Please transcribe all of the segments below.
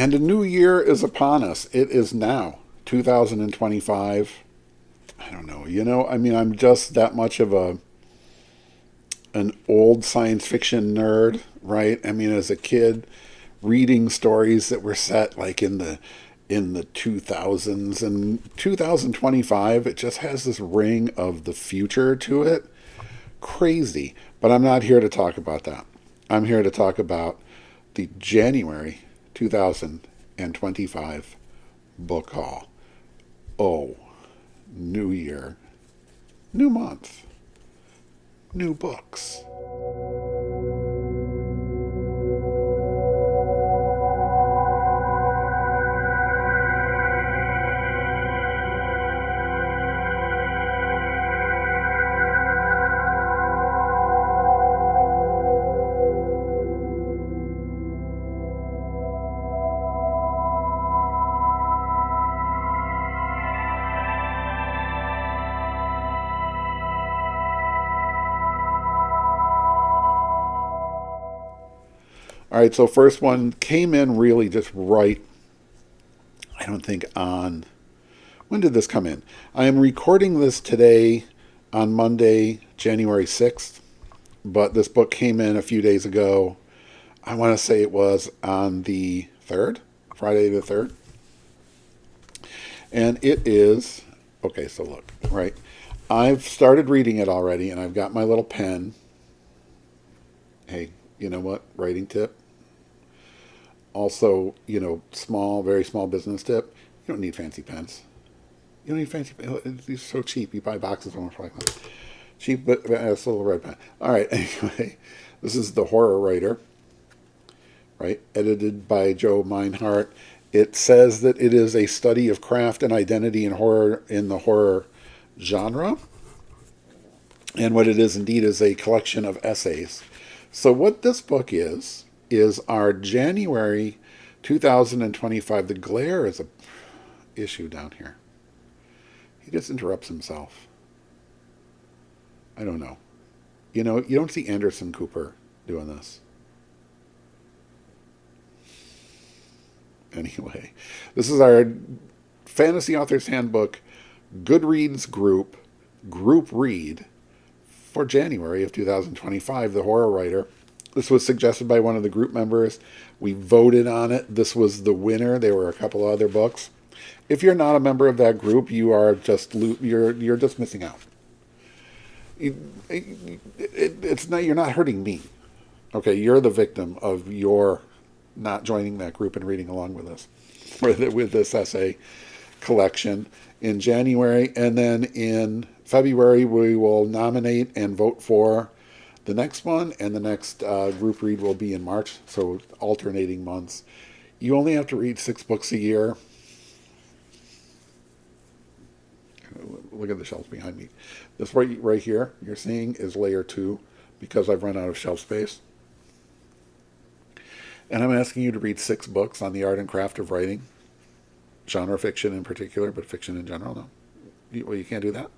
And a new year is upon us. It is now 2025. I don't know. I mean, I'm just that much of an old science fiction nerd, right? I mean, as a kid, reading stories that were set like in the 2000s and 2025, it just has this ring of the future to it. Crazy. But I'm not here to talk about that. I'm here to talk about the January 2025 book haul. Oh, new year, new month, new books. All right, so first one came in really just right. I don't think on. When did this come in? I am recording this today on Monday, January 6th, but this book came in a few days ago. I want to say it was on the 3rd, Friday the 3rd. And it is, okay, so look, right? I've started reading it already, and I've got my little pen. Hey, you know what? Writing tip. Also, small, very small business tip. You don't need fancy pens. You don't need fancy pens. These are so cheap. You buy boxes of them for like cheap, but it's a little red pen. All right, anyway, this is The Horror Writer, right? Edited by Joe Meinhardt. It says that it is a study of craft and identity in horror in the horror genre. And what it is indeed is a collection of essays. So what this book is our January 2025. The glare is a issue down here. He just interrupts himself. I don't know. You don't see Anderson Cooper doing this. Anyway, this is our Fantasy Authors Handbook Goodreads group read for January of 2025, The Horror Writer. This was suggested by one of the group members. We voted on it. This was the winner. There were a couple of other books. If you're not a member of that group, you are you're just missing out. It's not, you're not hurting me. Okay, you're the victim of your not joining that group and reading along with us with this essay collection in January, and then in February we will nominate and vote for the next one, and the next group read will be in March, so alternating months. You only have to read 6 books a year. Look at the shelves behind me. This right here you're seeing is layer 2 because I've run out of shelf space. And I'm asking you to read 6 books on the art and craft of writing, genre fiction in particular, but fiction in general. No, you can't do that.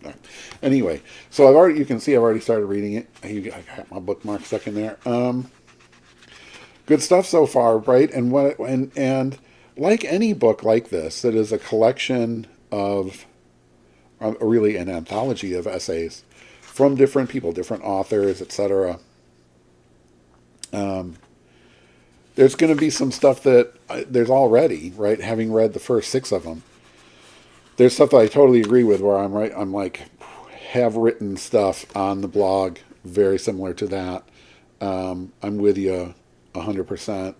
No. Anyway, so you can see I've already started reading it. I got my bookmark stuck in there. Good stuff so far, right? And like any book like this, that is a collection of, really an anthology of essays from different people, different authors, etc. There's going to be some stuff that there's already, right? Having read the first 6 of them, there's stuff that I totally agree with. Where I'm like, have written stuff on the blog very similar to that. I'm with you 100%.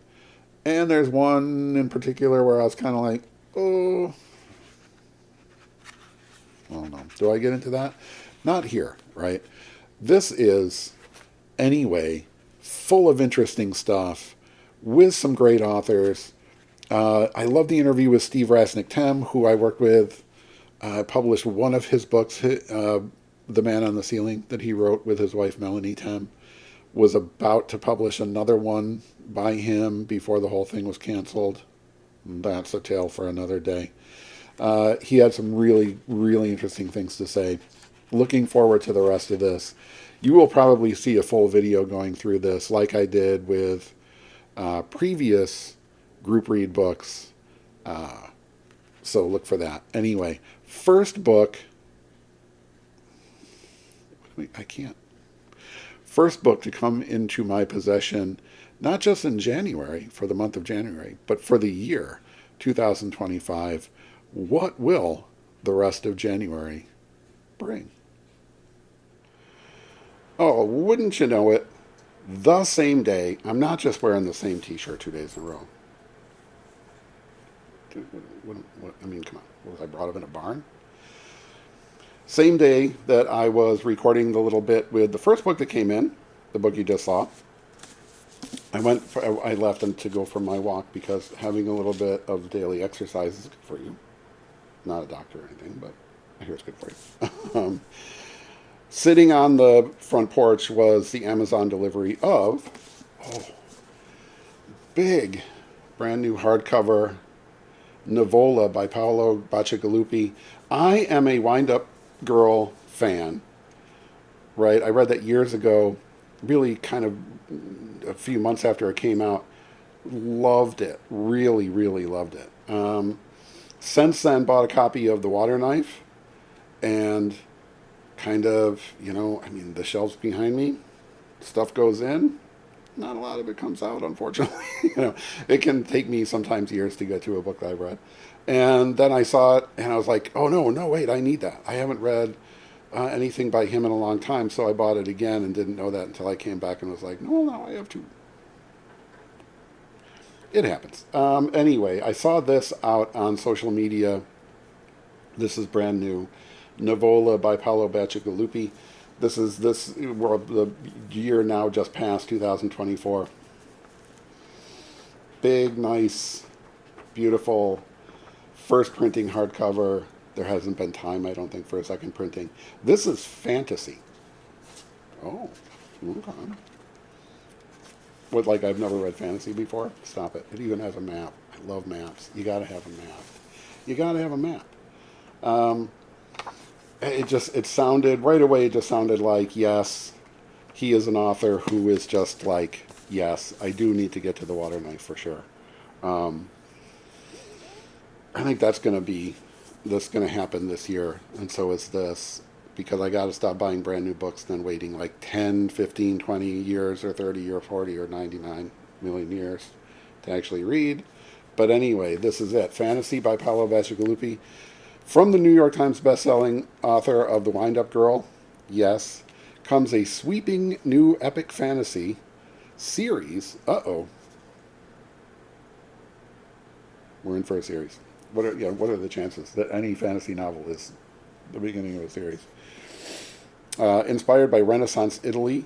And there's one in particular where I was kind of like, oh, I don't know. Do I get into that? Not here, right? This is, anyway, full of interesting stuff with some great authors. I love the interview with Steve Rasnick-Tem, who I worked with. Published one of his books, The Man on the Ceiling, that he wrote with his wife, Melanie Tem. Was about to publish another one by him before the whole thing was canceled. That's a tale for another day. He had some really, really interesting things to say. Looking forward to the rest of this. You will probably see a full video going through this, like I did with previous group read books. So look for that. Anyway, first book. I can't. First book to come into my possession, not just in January, for the month of January, but for the year 2025. What will the rest of January bring? Oh, wouldn't you know it? The same day, I'm not just wearing the same t-shirt 2 days in a row. Dude, I mean, come on. What was I brought up in a barn? Same day that I was recording the little bit with the first book that came in, the book you just saw, I left to go for my walk because having a little bit of daily exercise is good for you. Not a doctor or anything, but I hear it's good for you. Sitting on the front porch was the Amazon delivery of, big, brand new hardcover Nivola by Paolo Bacigalupi. I am a wind-up girl fan, right? I read that years ago, really kind of a few months after it came out. Loved it. Really, really loved it. Since then, bought a copy of The Water Knife, and kind of, I mean, the shelves behind me, stuff goes in. Not a lot of it comes out, unfortunately. It can take me sometimes years to get to a book that I've read. And then I saw it, and I was like, oh, no, wait, I need that. I haven't read anything by him in a long time, so I bought it again and didn't know that until I came back and was like, no, I have to. It happens. Anyway, I saw this out on social media. This is brand new. Nivola by Paolo Bacigalupi. The year now just passed, 2024. Big, nice, beautiful, first printing hardcover. There hasn't been time, I don't think, for a second printing. This is fantasy. Oh, okay. What, like I've never read fantasy before? Stop it. It even has a map. I love maps. You gotta have a map. It sounded, right away, it just sounded like, yes, he is an author who is just like, yes, I do need to get to The Water Knife for sure. I think that's going to happen this year, and so is this, because I got to stop buying brand new books and then waiting like 10, 15, 20 years or 30 or 40 or 99 million years to actually read. But anyway, this is it. Fantasy by Paolo Bacigalupi. From the New York Times bestselling author of The Wind-Up Girl, yes, comes a sweeping new epic fantasy series. We're in for a series. What are the chances that any fantasy novel is the beginning of a series? Inspired by Renaissance Italy,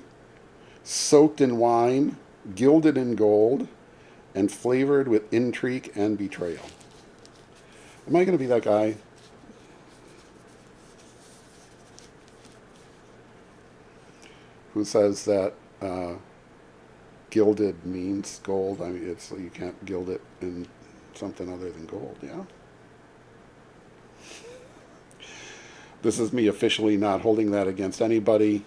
soaked in wine, gilded in gold, and flavored with intrigue and betrayal. Am I going to be that guy? Who says that gilded means gold? I mean, you can't gild it in something other than gold, yeah? This is me officially not holding that against anybody.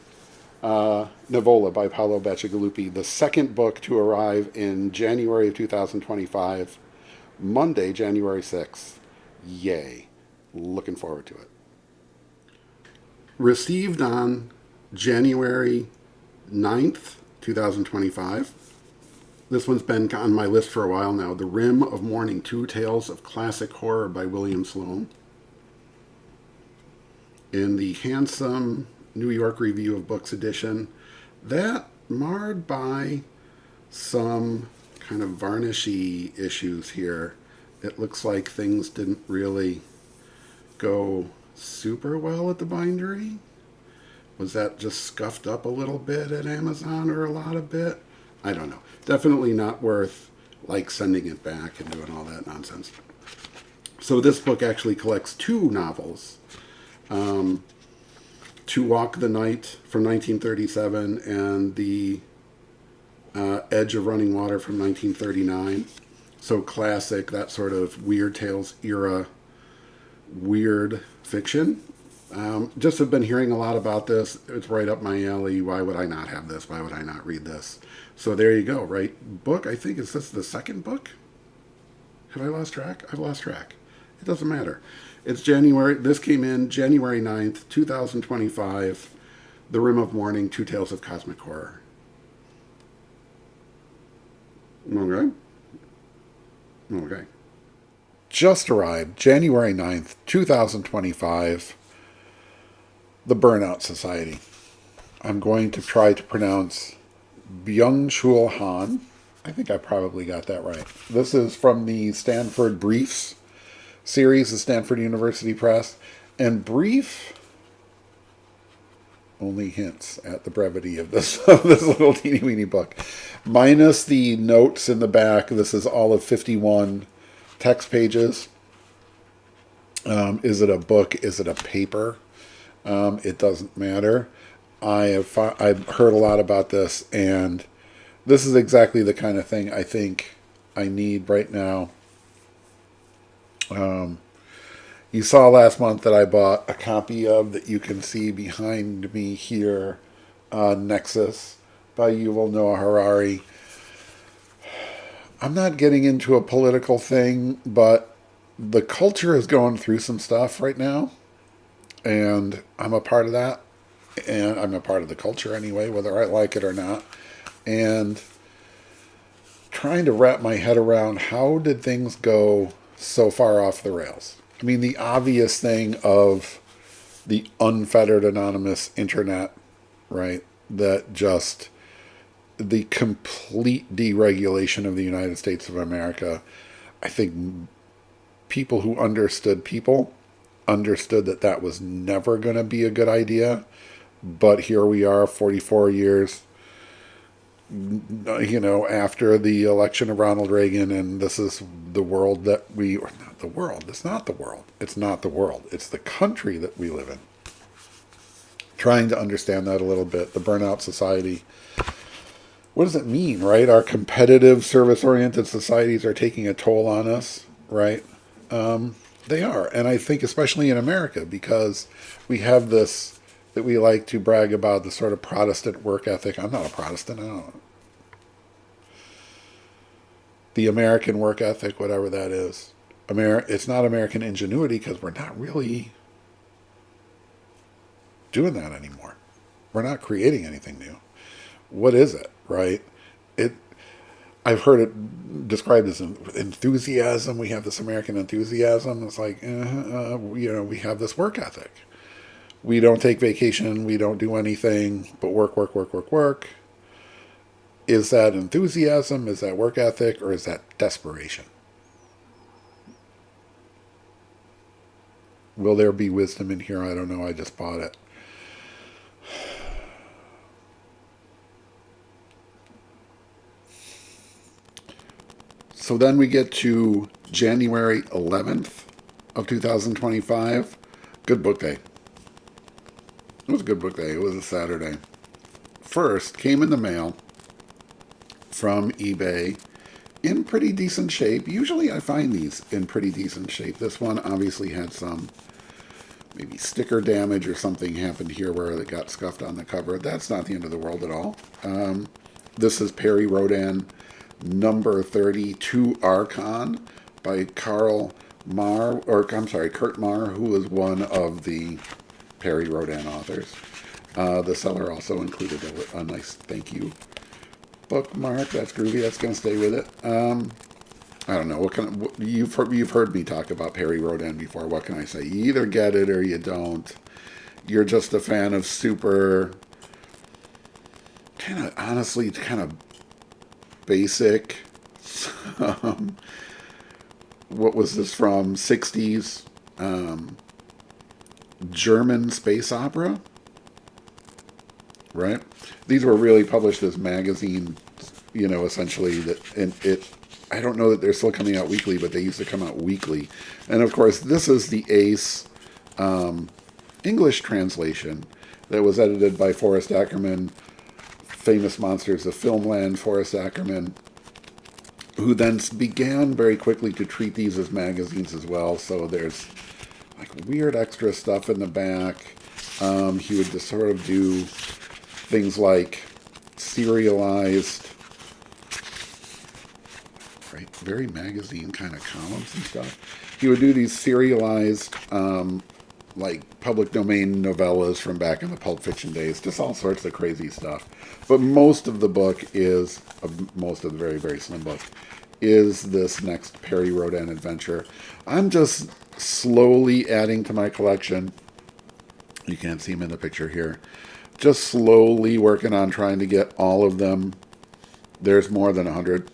Nivola by Paolo Bacigalupi, the second book to arrive in January of 2025, Monday, January 6th. Yay. Looking forward to it. Received on January 9th, 2025. This one's been on my list for a while now. The Rim of Morning, 2 Tales of Classic Horror by William Sloane. In the handsome New York Review of Books edition, that marred by some kind of varnishy issues here. It looks like things didn't really go super well at the bindery. Was that just scuffed up a little bit at Amazon, or a lot of bit? I don't know. Definitely not worth sending it back and doing all that nonsense. So this book actually collects 2 novels. To Walk the Night from 1937 and The Edge of Running Water from 1939. So classic, that sort of Weird Tales era weird fiction. Just have been hearing a lot about this. It's right up my alley. Why would I not have this? Why would I not read this? So there you go, right? Book, I think, is this the second book? Have I lost track? I've lost track. It doesn't matter. It's January. This came in January 9th, 2025. The Rim of Morning, Two Tales of Cosmic Horror. Okay. Okay. Just arrived January 9th, 2025. The Burnout Society. I'm going to try to pronounce Byung-Chul Han. I think I probably got that right. This is from the Stanford Briefs series, the Stanford University Press. And Brief only hints at the brevity of this, of this little teeny weeny book. Minus the notes in the back, this is all of 51 text pages. Is it a book? Is it a paper? It doesn't matter. I've heard a lot about this, and this is exactly the kind of thing I think I need right now. You saw last month that I bought a copy of, that you can see behind me here, Nexus by Yuval Noah Harari. I'm not getting into a political thing, but the culture is going through some stuff right now, and I'm a part of that, and I'm a part of the culture anyway, whether I like it or not, and trying to wrap my head around how did things go so far off the rails. I mean, the obvious thing of the unfettered anonymous internet, right? That just the complete deregulation of the United States of America. I think people who understood that that was never going to be a good idea. But here we are 44 years, after the election of Ronald Reagan, and this is the world that or not the world, it's not the world. It's not the world. It's the country that we live in. Trying to understand that a little bit. The Burnout Society. What does it mean, right? Our competitive, service-oriented societies are taking a toll on us, right? They are. And I think especially in America, because we have this, that we like to brag about, the sort of Protestant work ethic. I'm not a Protestant. I don't. The American work ethic, whatever that is. It's not American ingenuity, because we're not really doing that anymore. We're not creating anything new. What is it, right? I've heard it described as enthusiasm. We have this American enthusiasm. It's like, we have this work ethic. We don't take vacation. We don't do anything but work, work, work, work, work. Is that enthusiasm? Is that work ethic? Or is that desperation? Will there be wisdom in here? I don't know. I just bought it. So then we get to January 11th of 2025. Good book day. It was a good book day. It was a Saturday. First, came in the mail from eBay in pretty decent shape. Usually I find these in pretty decent shape. This one obviously had some maybe sticker damage or something happened here where it got scuffed on the cover. That's not the end of the world at all. This is Perry Rodan number 32 Archon by Kurt Marr, who is one of the Perry Rodan authors. The seller also included a nice thank you bookmark. That's groovy. That's going to stay with it. I don't know. You've heard me talk about Perry Rodan before. What can I say? You either get it or you don't. You're just a fan of super, kind of basic. What was this from? 60s German space opera, right? These were really published as magazines, essentially. I don't know that they're still coming out weekly, but they used to come out weekly. And of course, this is the Ace English translation that was edited by Forrest Ackerman, famous Monsters of Filmland, Forrest Ackerman, who then began very quickly to treat these as magazines as well. So there's like weird extra stuff in the back. He would just sort of do things like serialized, right, very magazine kind of columns and stuff. He would do these serialized, like public domain novellas from back in the Pulp Fiction days, just all sorts of crazy stuff. But most of the book is, most of the very, very slim book, is this next Perry Rhodan adventure. I'm just slowly adding to my collection. You can't see him in the picture here. Just slowly working on trying to get all of them. There's more than 100.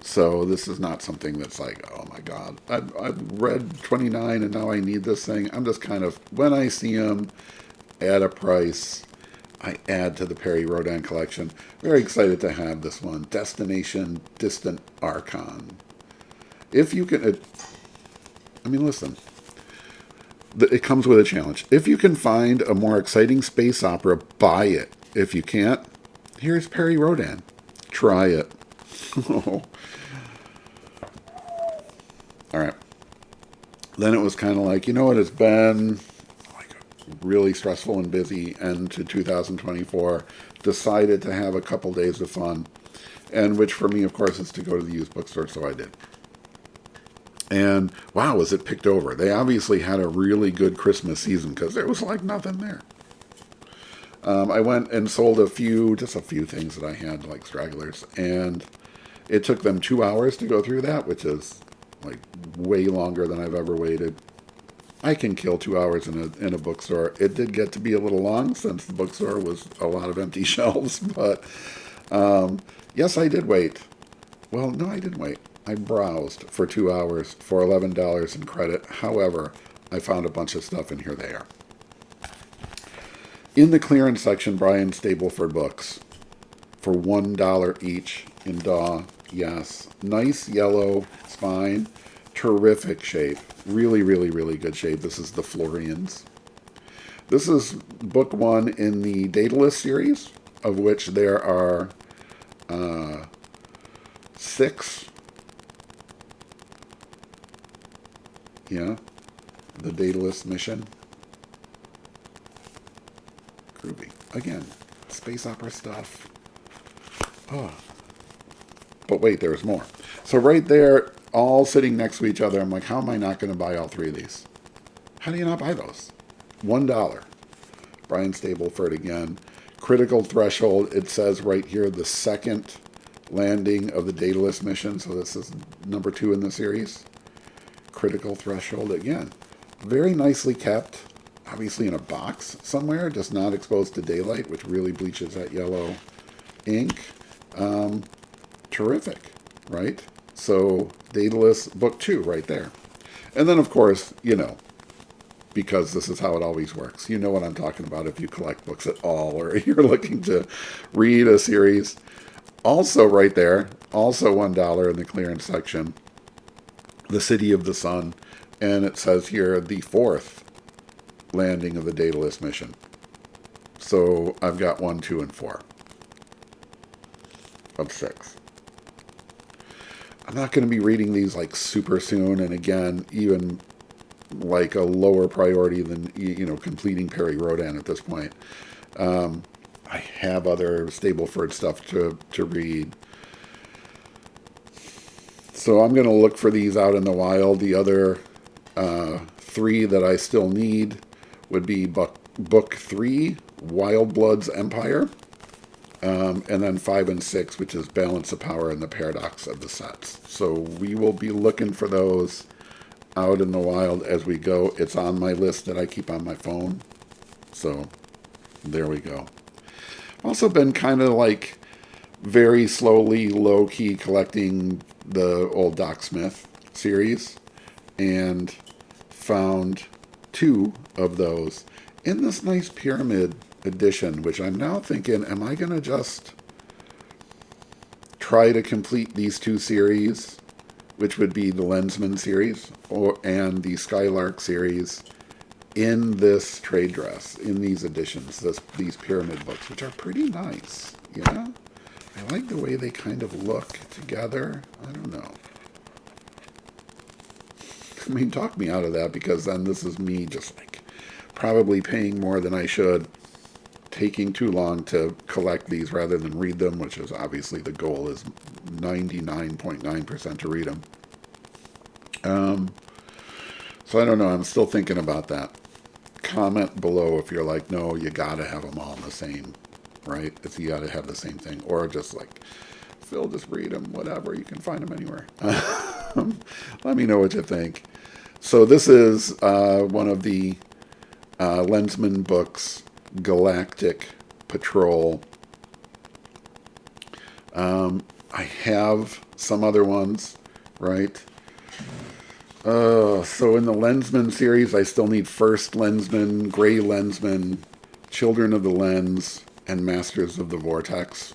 So this is not something that's like, oh my God, I've read 29 and now I need this thing. I'm just kind of, when I see them at a price, I add to the Perry Rhodan collection. Very excited to have this one, Destination Distant Archon. If you can, I mean, listen, it comes with a challenge. If you can find a more exciting space opera, buy it. If you can't, here's Perry Rhodan. Try it. All right. Then it was kind of like, you know what, it's been like really stressful and busy end to 2024. Decided to have a couple days of fun. And which for me, of course, is to go to the used bookstore, so I did. And wow, was it picked over. They obviously had a really good Christmas season because there was like nothing there. I went and sold just a few things that I had, like stragglers. And it took them 2 hours to go through that, which is like way longer than I've ever waited. I can kill 2 hours in a bookstore. It did get to be a little long since the bookstore was a lot of empty shelves, but yes, I did wait. Well, no, I didn't wait. I browsed for 2 hours for $11 in credit. However, I found a bunch of stuff in here there. In the clearance section, Brian Stableford books for $1 each in DAW. Yes, nice yellow spine, terrific shape. Really, really, really good shape. This is the Florians. This is book 1 in the Daedalus series, of which there are 6. Yeah, the Daedalus mission. Groovy. Again, space opera stuff. Oh. But wait, there's more. So right there, all sitting next to each other, I'm like, how am I not going to buy all 3 of these? How do you not buy those? $1. Brian Stableford again. Critical Threshold, it says right here, the second landing of the Daedalus mission. So this is number 2 in the series. Critical Threshold again. Very nicely kept. Obviously in a box somewhere, just not exposed to daylight, which really bleaches that yellow ink. Terrific, right? So Daedalus book 2 right there. And then, of course, you know, because this is how it always works. You know what I'm talking about if you collect books at all or you're looking to read a series. Also right there, also $1 in the clearance section, The City of the Sun. And it says here, the 4th landing of the Daedalus mission. So I've got 1, 2, and 4 of 6. I'm not going to be reading these like super soon, and again, even like a lower priority than, you know, completing Perry Rhodan at this point. I have other Stableford stuff to read. So I'm going to look for these out in the wild. The other 3 that I still need would be book 3, Wild Blood's Empire, and then 5 and 6, which is Balance of Power and the Paradox of the Sets. So we will be looking for those out in the wild as we go. It's on my list that I keep on my phone. So there we go. Also been kind of like very slowly, low-key collecting the old Doc Smith series, and found 2 of those in this nice pyramid edition, which I'm now thinking, am I going to just try to complete these 2 series, which would be the Lensman series and the Skylark series, in this trade dress, in these editions, these pyramid books, which are pretty nice, yeah? I like the way they kind of look together. I don't know. I mean, talk me out of that, because then this is me just like probably paying more than I should, taking too long to collect these rather than read them, which is obviously the goal is 99.9% to read them. So I don't know. I'm still thinking about that. Comment below if you're like, no, you gotta have them all in the same, right? If you gotta have the same thing, or just like, Phil, just read them, whatever. You can find them anywhere. Let me know what you think. So this is one of the Lensman books, Galactic Patrol. I have some other ones, right? So in the Lensman series, I still need First Lensman, Gray Lensman, Children of the Lens, and Masters of the Vortex.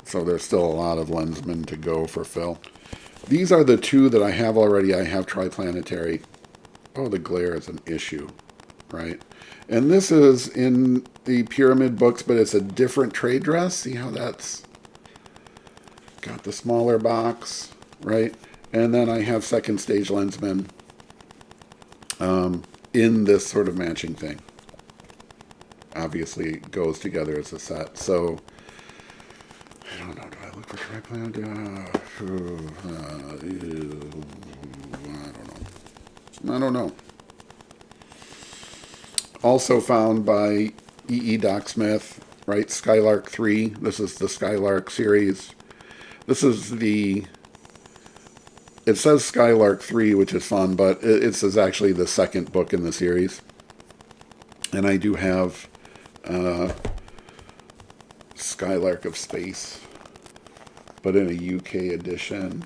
So there's still a lot of Lensman to go for Phil. These are the two that I have already. I have Triplanetary. Oh, the glare is an issue, right? And this is in the Pyramid books, but it's a different trade dress. See how that's got the smaller box, right? And then I have Second Stage Lensman in this sort of matching thing. Obviously, it goes together as a set. So, I don't know. Do I look for Triplan? I don't know. Also found by E.E. Docksmith, right? Skylark 3. This is the Skylark series. This is the... It says Skylark 3, which is fun, but it says actually the second book in the series. And I do have Skylark of Space, but in a UK edition.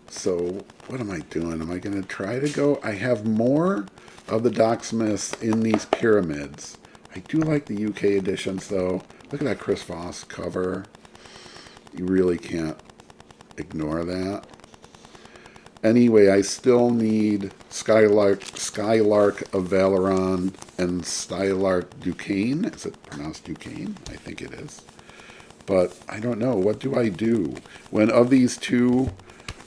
So what am I doing? Am I going to try to go? I have more of the Docksmiths in these pyramids. I do like the UK editions, though. Look at that Chris Voss cover. You really can't ignore that. Anyway, I still need Skylark of Valeron and Skylark Duquesne. Is it pronounced Duquesne? I think it is. But I don't know. What do I do? When of these two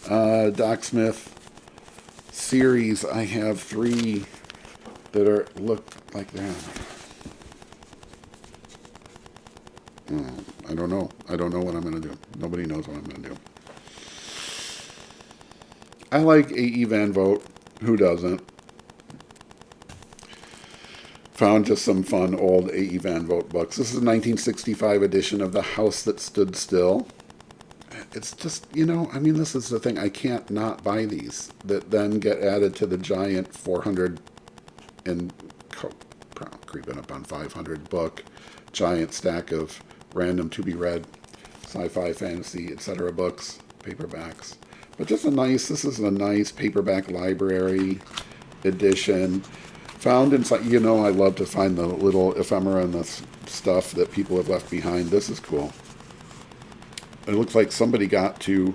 Docksmith series, I have 3 that look like that. I don't know. I don't know what I'm going to do. Nobody knows what I'm going to do. I like A.E. Van Vogt. Who doesn't? Found just some fun old A.E. Van Vogt books. This is a 1965 edition of The House That Stood Still. It's just, I mean, this is the thing. I can't not buy these that then get added to the giant 400 and creeping up on 500 book giant stack of random to be read sci-fi, fantasy, etc. books, paperbacks. But just this is a nice paperback library edition. Found inside, I love to find the little ephemera and the stuff that people have left behind. This is cool. It looks like somebody got to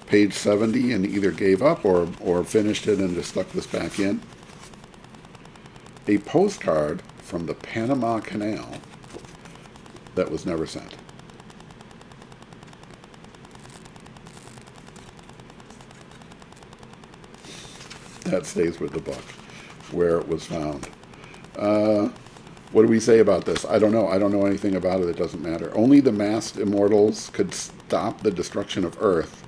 page 70 and either gave up or finished it and just stuck this back in. A postcard from the Panama Canal that was never sent. That stays with the book, where it was found. What do we say about this? I don't know. I don't know anything about it. It doesn't matter. Only the masked immortals could stop the destruction of Earth,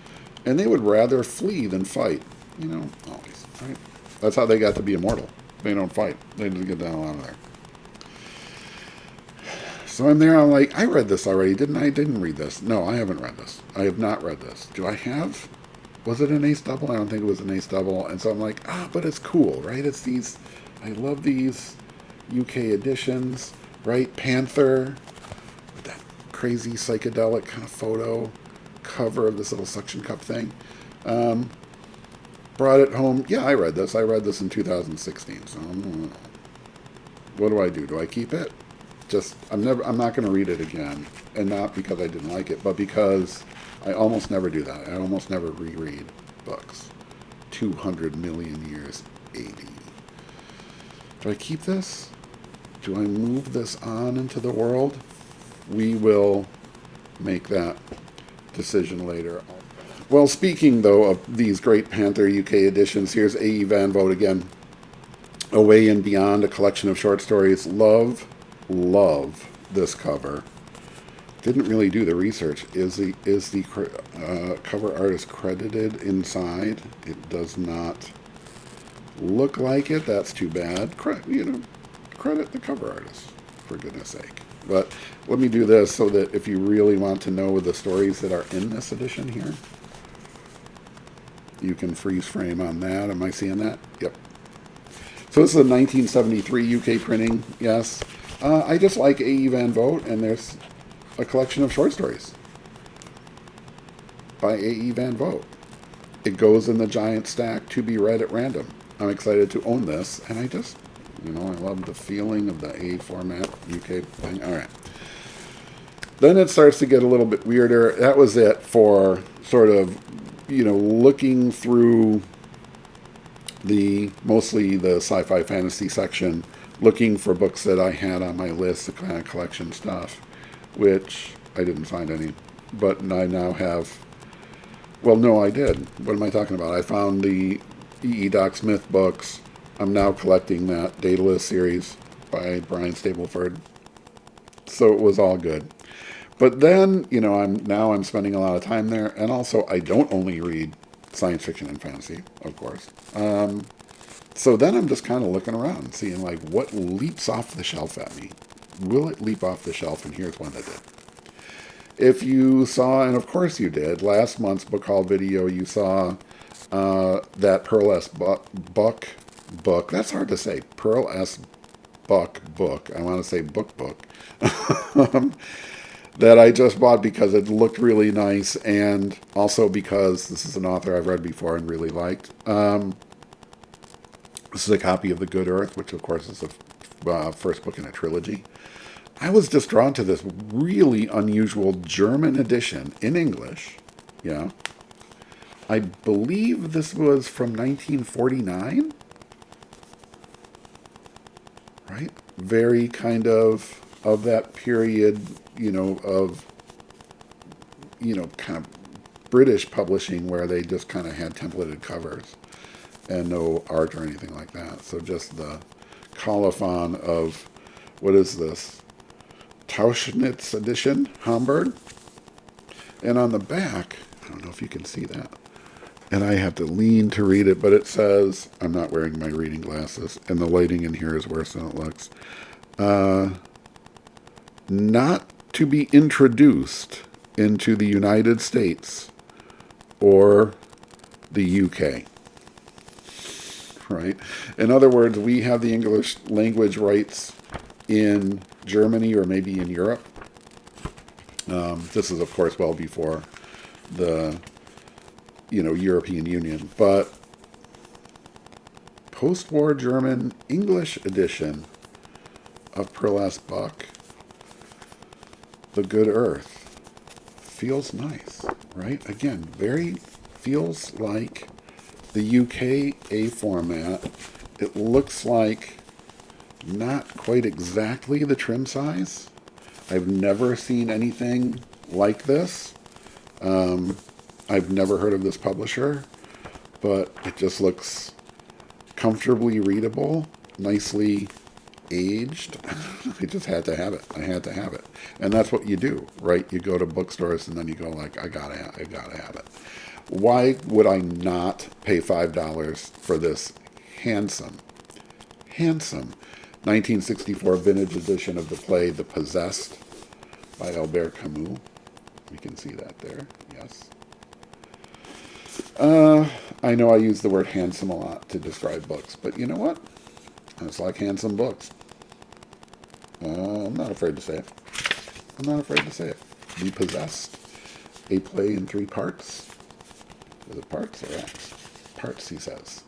and they would rather flee than fight. Always, right? That's how they got to be immortal. They don't fight. They just get the hell out of there. So I'm there. I'm like, I read this already, didn't I? I didn't read this. No, I haven't read this. I have not read this. Do I have? Was it an ace double? I don't think it was an ace double. And so I'm like, but it's cool, right? It's these, I love these UK editions, right? Panther, with that crazy psychedelic kind of photo cover of this little suction cup thing. Brought it home. Yeah, I read this. I read this in 2016. So what do I do? Do I keep it? I'm not going to read it again. And not because I didn't like it, but because I almost never do that. I almost never reread books. 200 million years, 80. Do I keep this? Do I move this on into the world? We will make that decision later. Well, speaking, though, of these great Panther UK editions, here's A.E. Van Vogt again. Away and Beyond, a collection of short stories. Love this cover. Didn't really do the research. Is the cover artist credited inside? It does not look like it. That's too bad. Credit the cover artist, for goodness sake. But let me do this so that if you really want to know the stories that are in this edition here, you can freeze frame on that. Am I seeing that? Yep. So this is a 1973 UK printing, yes. I just like A.E. Van Vogt, and there's a collection of short stories by A.E. Van Vogt. It goes in the giant stack to be read at random. I'm excited to own this, and I love the feeling of the A format UK thing. All right. Then it starts to get a little bit weirder. That was it for sort of, looking through mostly the sci-fi fantasy section, looking for books that I had on my list, the kind of collection stuff, which I didn't find any, but I now have. Well, no, I did. What am I talking about? I found the E.E. Doc Smith books. I'm now collecting that Daedalus series by Brian Stableford. So it was all good. But then, I'm spending a lot of time there, and also I don't only read science fiction and fantasy, of course. So then I'm just kind of looking around, seeing like what leaps off the shelf at me. Will it leap off the shelf? And here's one that did. If you saw, and of course you did, last month's book haul video, you saw that Pearl S. Buck book. That's hard to say. Pearl S. Buck book. I want to say book. That I just bought because it looked really nice, and also because this is an author I've read before and really liked. This is a copy of The Good Earth, which of course is the first book in a trilogy. I was just drawn to this really unusual German edition in English. Yeah. I believe this was from 1949. Right? Very kind of that period, kind of British publishing where they just kind of had templated covers and no art or anything like that. So just the colophon of, what is this? Tauschnitz edition, Hamburg. And on the back, I don't know if you can see that, and I have to lean to read it, but it says, I'm not wearing my reading glasses, and the lighting in here is worse than it looks. Not to be introduced into the United States or the UK. Right? In other words, we have the English language rights in Germany or maybe in Europe. This is, of course, well before the European Union, but post-war German English edition of Pearl S. Buck, The Good Earth, feels nice, right? Again, feels like the UK A format. It looks like not quite exactly the trim size. I've never seen anything like this. I've never heard of this publisher, but it just looks comfortably readable, nicely aged. I just had to have it. I had to have it. And that's what you do, right? You go to bookstores and then you go like, I gotta have it. Why would I not pay $5 for this handsome 1964 vintage edition of the play The Possessed by Albert Camus? You can see that there, yes. I know I use the word handsome a lot to describe books, but you know what? It's like handsome books. I'm not afraid to say it. The Possessed, a play in 3 parts. Is it parts or acts? Parts, he says.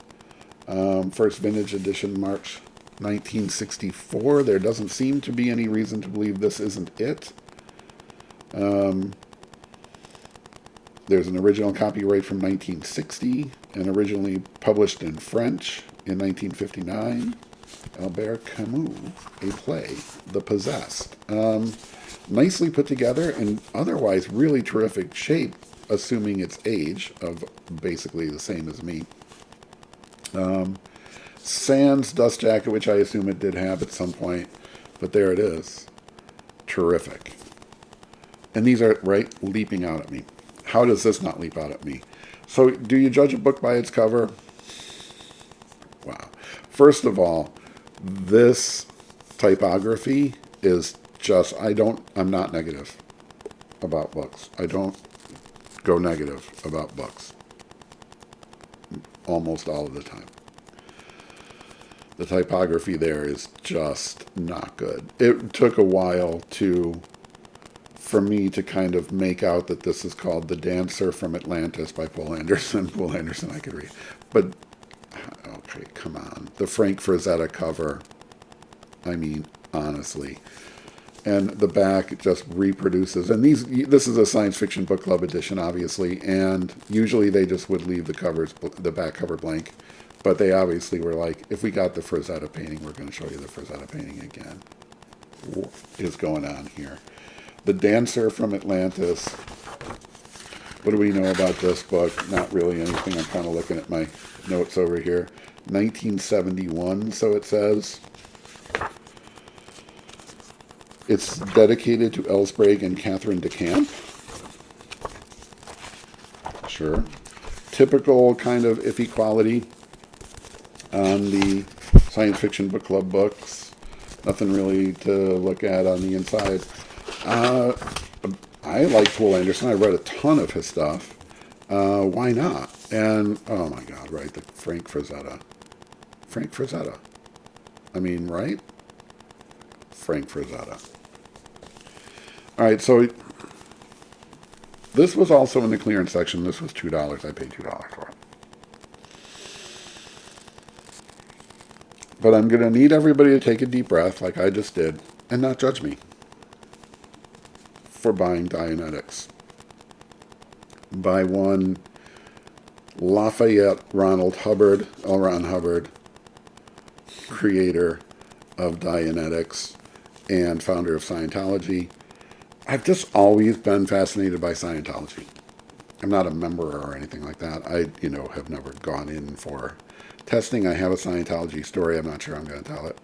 First vintage edition, March 1964. There doesn't seem to be any reason to believe this isn't it. There's an original copyright from 1960 and originally published in French in 1959. Albert Camus, a play, The Possessed. Nicely put together and otherwise really terrific shape. assuming its age of basically the same as me. Sans dust jacket, which I assume it did have at some point, but there it is. Terrific. And these are, right, leaping out at me. How does this not leap out at me? So, do you judge a book by its cover? Wow. First of all, this typography is just, I'm not negative about books. I don't go negative about books almost all of the time. The typography there is just not good. It took a while for me to kind of make out that this is called The Dancer from Atlantis by Poul Anderson. Poul Anderson I could read. But, okay, come on. The Frank Frazetta cover, I mean, honestly. And the back just reproduces. And this is a science fiction book club edition, obviously. And usually they just would leave the back cover blank. But they obviously were like, if we got the Frazetta painting, we're going to show you the Frazetta painting again. What is going on here? The Dancer from Atlantis. What do we know about this book? Not really anything. I'm kind of looking at my notes over here. 1971, so it says. It's dedicated to Ellsbraig and Catherine DeCamp. Sure. Typical kind of iffy quality on the science fiction book club books. Nothing really to look at on the inside. I like Poul Anderson. I read a ton of his stuff. Why not? And, oh my God, right, the Frank Frazetta. Frank Frazetta. I mean, right? Frank Frazetta. All right, so this was also in the clearance section. This was $2. I paid $2 for it. But I'm going to need everybody to take a deep breath, like I just did, and not judge me for buying Dianetics. By one Lafayette Ronald Hubbard, L. Ron Hubbard, creator of Dianetics and founder of Scientology. I've just always been fascinated by Scientology. I'm not a member or anything like that. I, have never gone in for testing. I have a Scientology story. I'm not sure I'm going to tell it.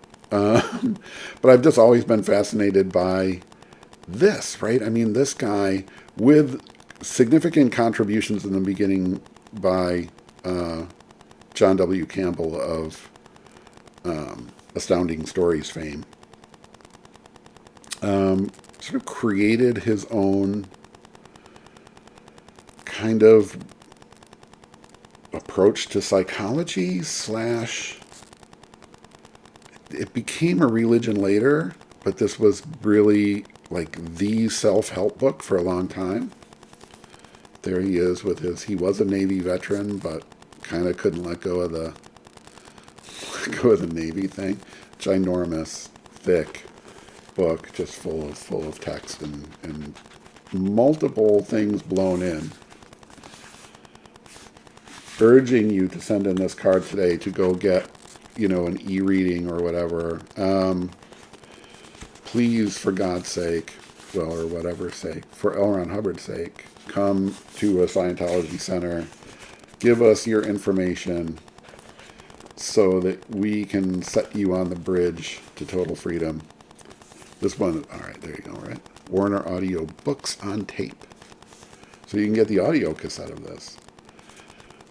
But I've just always been fascinated by this, right? I mean, this guy with significant contributions in the beginning by John W. Campbell of Astounding Stories fame. Sort of created his own kind of approach to psychology / it became a religion later, but this was really like the self-help book for a long time. There he is with he was a Navy veteran, but kind of couldn't let go of the Navy thing. Ginormous, thick book, just full of text and multiple things blown in. Urging you to send in this card today to go get, an e-reading or whatever. Please, for God's sake, or whatever's sake, for L. Ron Hubbard's sake, come to a Scientology center, give us your information so that we can set you on the bridge to total freedom. This one, all right, there you go, right? Warner Audio Books on Tape. So you can get the audio cassette of this.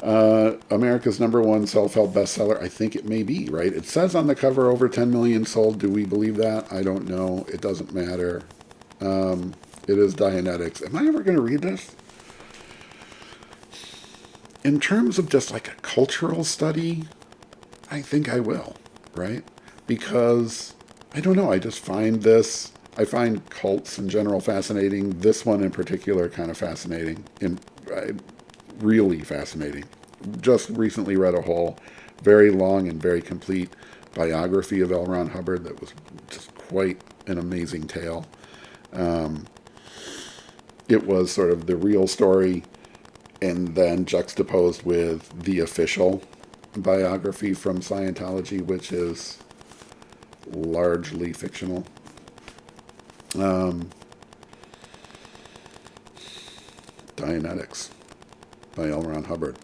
America's #1 self-help bestseller. I think it may be, right? It says on the cover over 10 million sold. Do we believe that? I don't know. It doesn't matter. It is Dianetics. Am I ever going to read this? In terms of just like a cultural study, I think I will, right? Because, I don't know, I just find I find cults in general fascinating. This one in particular kind of fascinating. Really fascinating. Just recently read a whole very long and very complete biography of L. Ron Hubbard that was just quite an amazing tale. It was sort of the real story and then juxtaposed with the official biography from Scientology, which is largely fictional. Dianetics by L. Ron Hubbard.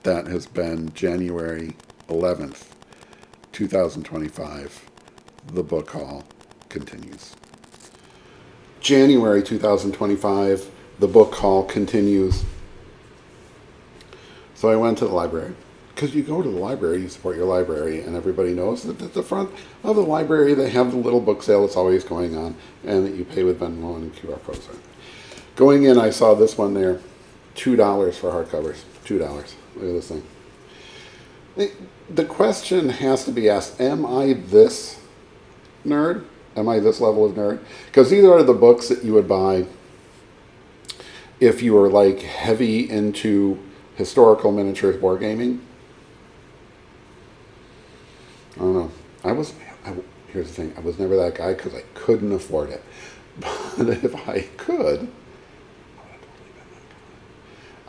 That has been January 11th, 2025. The book haul continues. January 2025, the book haul continues. So I went to the library. Because you go to the library, you support your library, and everybody knows that at the front of the library they have the little book sale that's always going on, and that you pay with Venmo and QR codes. Going in, I saw this one there, $2 for hardcovers. $2. Look at this thing. The question has to be asked, am I this nerd? Am I this level of nerd? Because these are the books that you would buy if you were like heavy into historical miniatures wargaming. I don't know. Here's the thing. I was never that guy because I couldn't afford it. But if I could,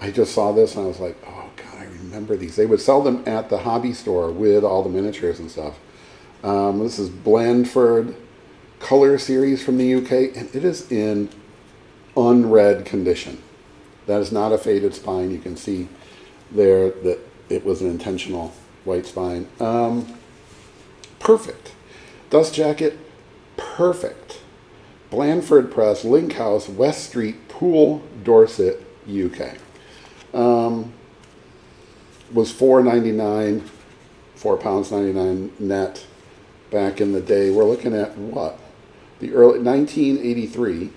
I just saw this and I was like, oh God, I remember these. They would sell them at the hobby store with all the miniatures and stuff. This is Blandford Color Series from the UK, and it is in unread condition. That is not a faded spine. You can see there that it was an intentional white spine. Perfect. Dust jacket, perfect. Blandford Press, Link House, West Street, Poole, Dorset, UK. Was £4.99, £4.99 net back in the day. We're looking at what? The early 1983.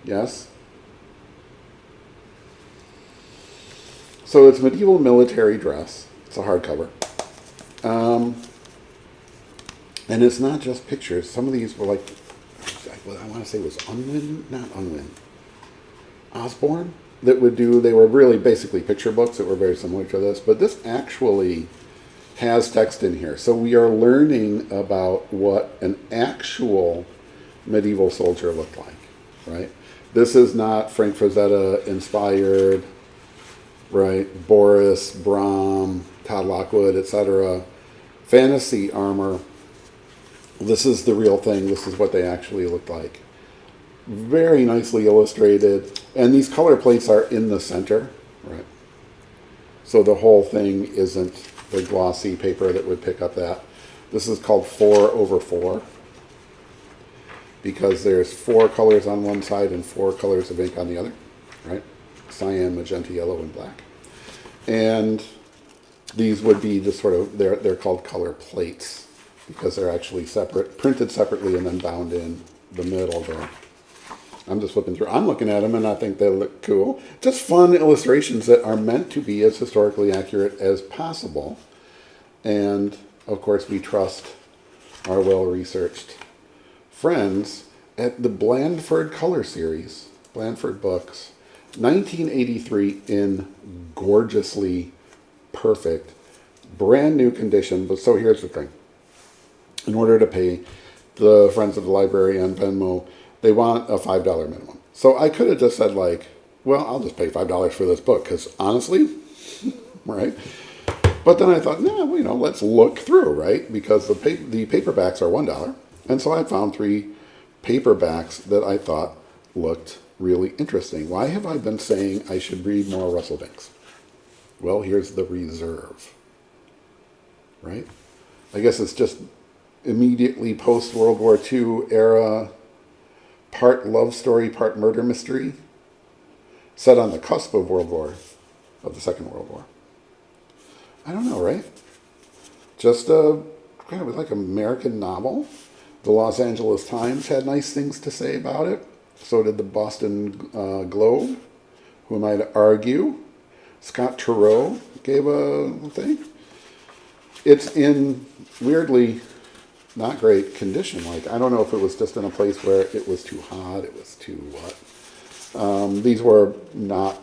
Yes. So it's medieval military dress. It's a hardcover. And it's not just pictures. Some of these were like, I want to say it was Unwin, not Unwin, Osborne, that would do, they were really basically picture books that were very similar to this, but this actually has text in here. So we are learning about what an actual medieval soldier looked like, right? This is not Frank Frazetta inspired, right? Boris, Brom, Todd Lockwood, etc. Fantasy armor. This is the real thing. This is what they actually looked like. Very nicely illustrated. And these color plates are in the center, right? So the whole thing isn't the glossy paper that would pick up that. This is called 4/4 because there's 4 colors on one side and 4 colors of ink on the other, right? Cyan, magenta, yellow, and black. And these would be just sort of, they're called color plates because they're actually separate, printed separately and then bound in the middle there. I'm just flipping through. I'm looking at them and I think they look cool. Just fun illustrations that are meant to be as historically accurate as possible. And of course we trust our well-researched friends at the Blandford Color Series, Blandford Books, 1983 in gorgeously perfect, brand new condition. But so here's the thing. In order to pay the Friends of the Library on Venmo, they want a $5 minimum. So I could have just said like, well, I'll just pay $5 for this book because honestly, right? But then I thought, no, well, let's look through, right? Because the paperbacks are $1. And so I found 3 paperbacks that I thought looked really interesting. Why have I been saying I should read more Russell Banks? Well, here's the reserve, right? I guess it's just immediately post-World War II era, part love story, part murder mystery, set on the cusp of the Second World War. I don't know, right? Just kind of like an American novel. The Los Angeles Times had nice things to say about it. So did the Boston Globe. Who am I to argue? Scott Turow gave a thing. It's in weirdly not great condition. Like, I don't know if it was just in a place where it was too hot, it was too what. These were not,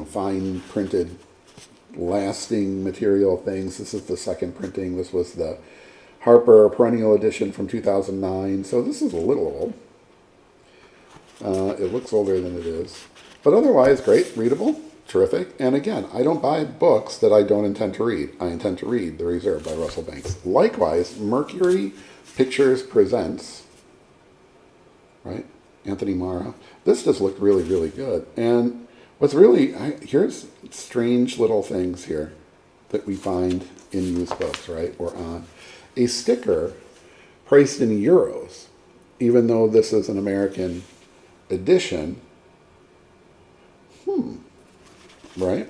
fine printed, lasting material things. This is the second printing. This was the Harper Perennial Edition from 2009. So this is a little old. It looks older than it is. But otherwise, great, readable, terrific. And again, I don't buy books that I don't intend to read. I intend to read The Reserve by Russell Banks. Likewise, Mercury Pictures Presents, right? Anthony Mara. This just looked really, really good. And what's really, here's strange little things here that we find in used books, right? Or on a sticker priced in euros, even though this is an American edition, right?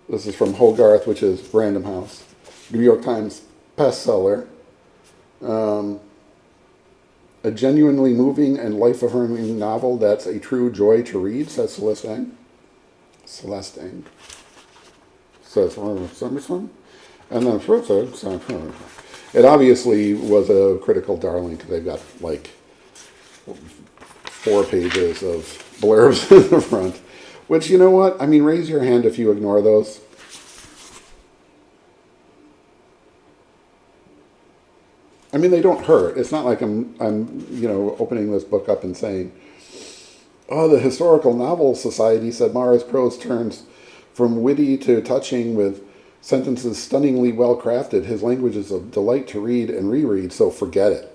This is from Hogarth, which is Random House, New York Times bestseller. A genuinely moving and life-affirming novel that's a true joy to read, says Celeste Ng. Celeste Ng. Says Summerson. And then it obviously was a critical darling because they've got like 4 pages of blurbs in the front. Which, you know what? I mean, raise your hand if you ignore those. I mean, they don't hurt. It's not like I'm opening this book up and saying, oh, the Historical Novel Society said Mara's prose turns from witty to touching with sentences stunningly well crafted. His language is a delight to read and reread, so forget it.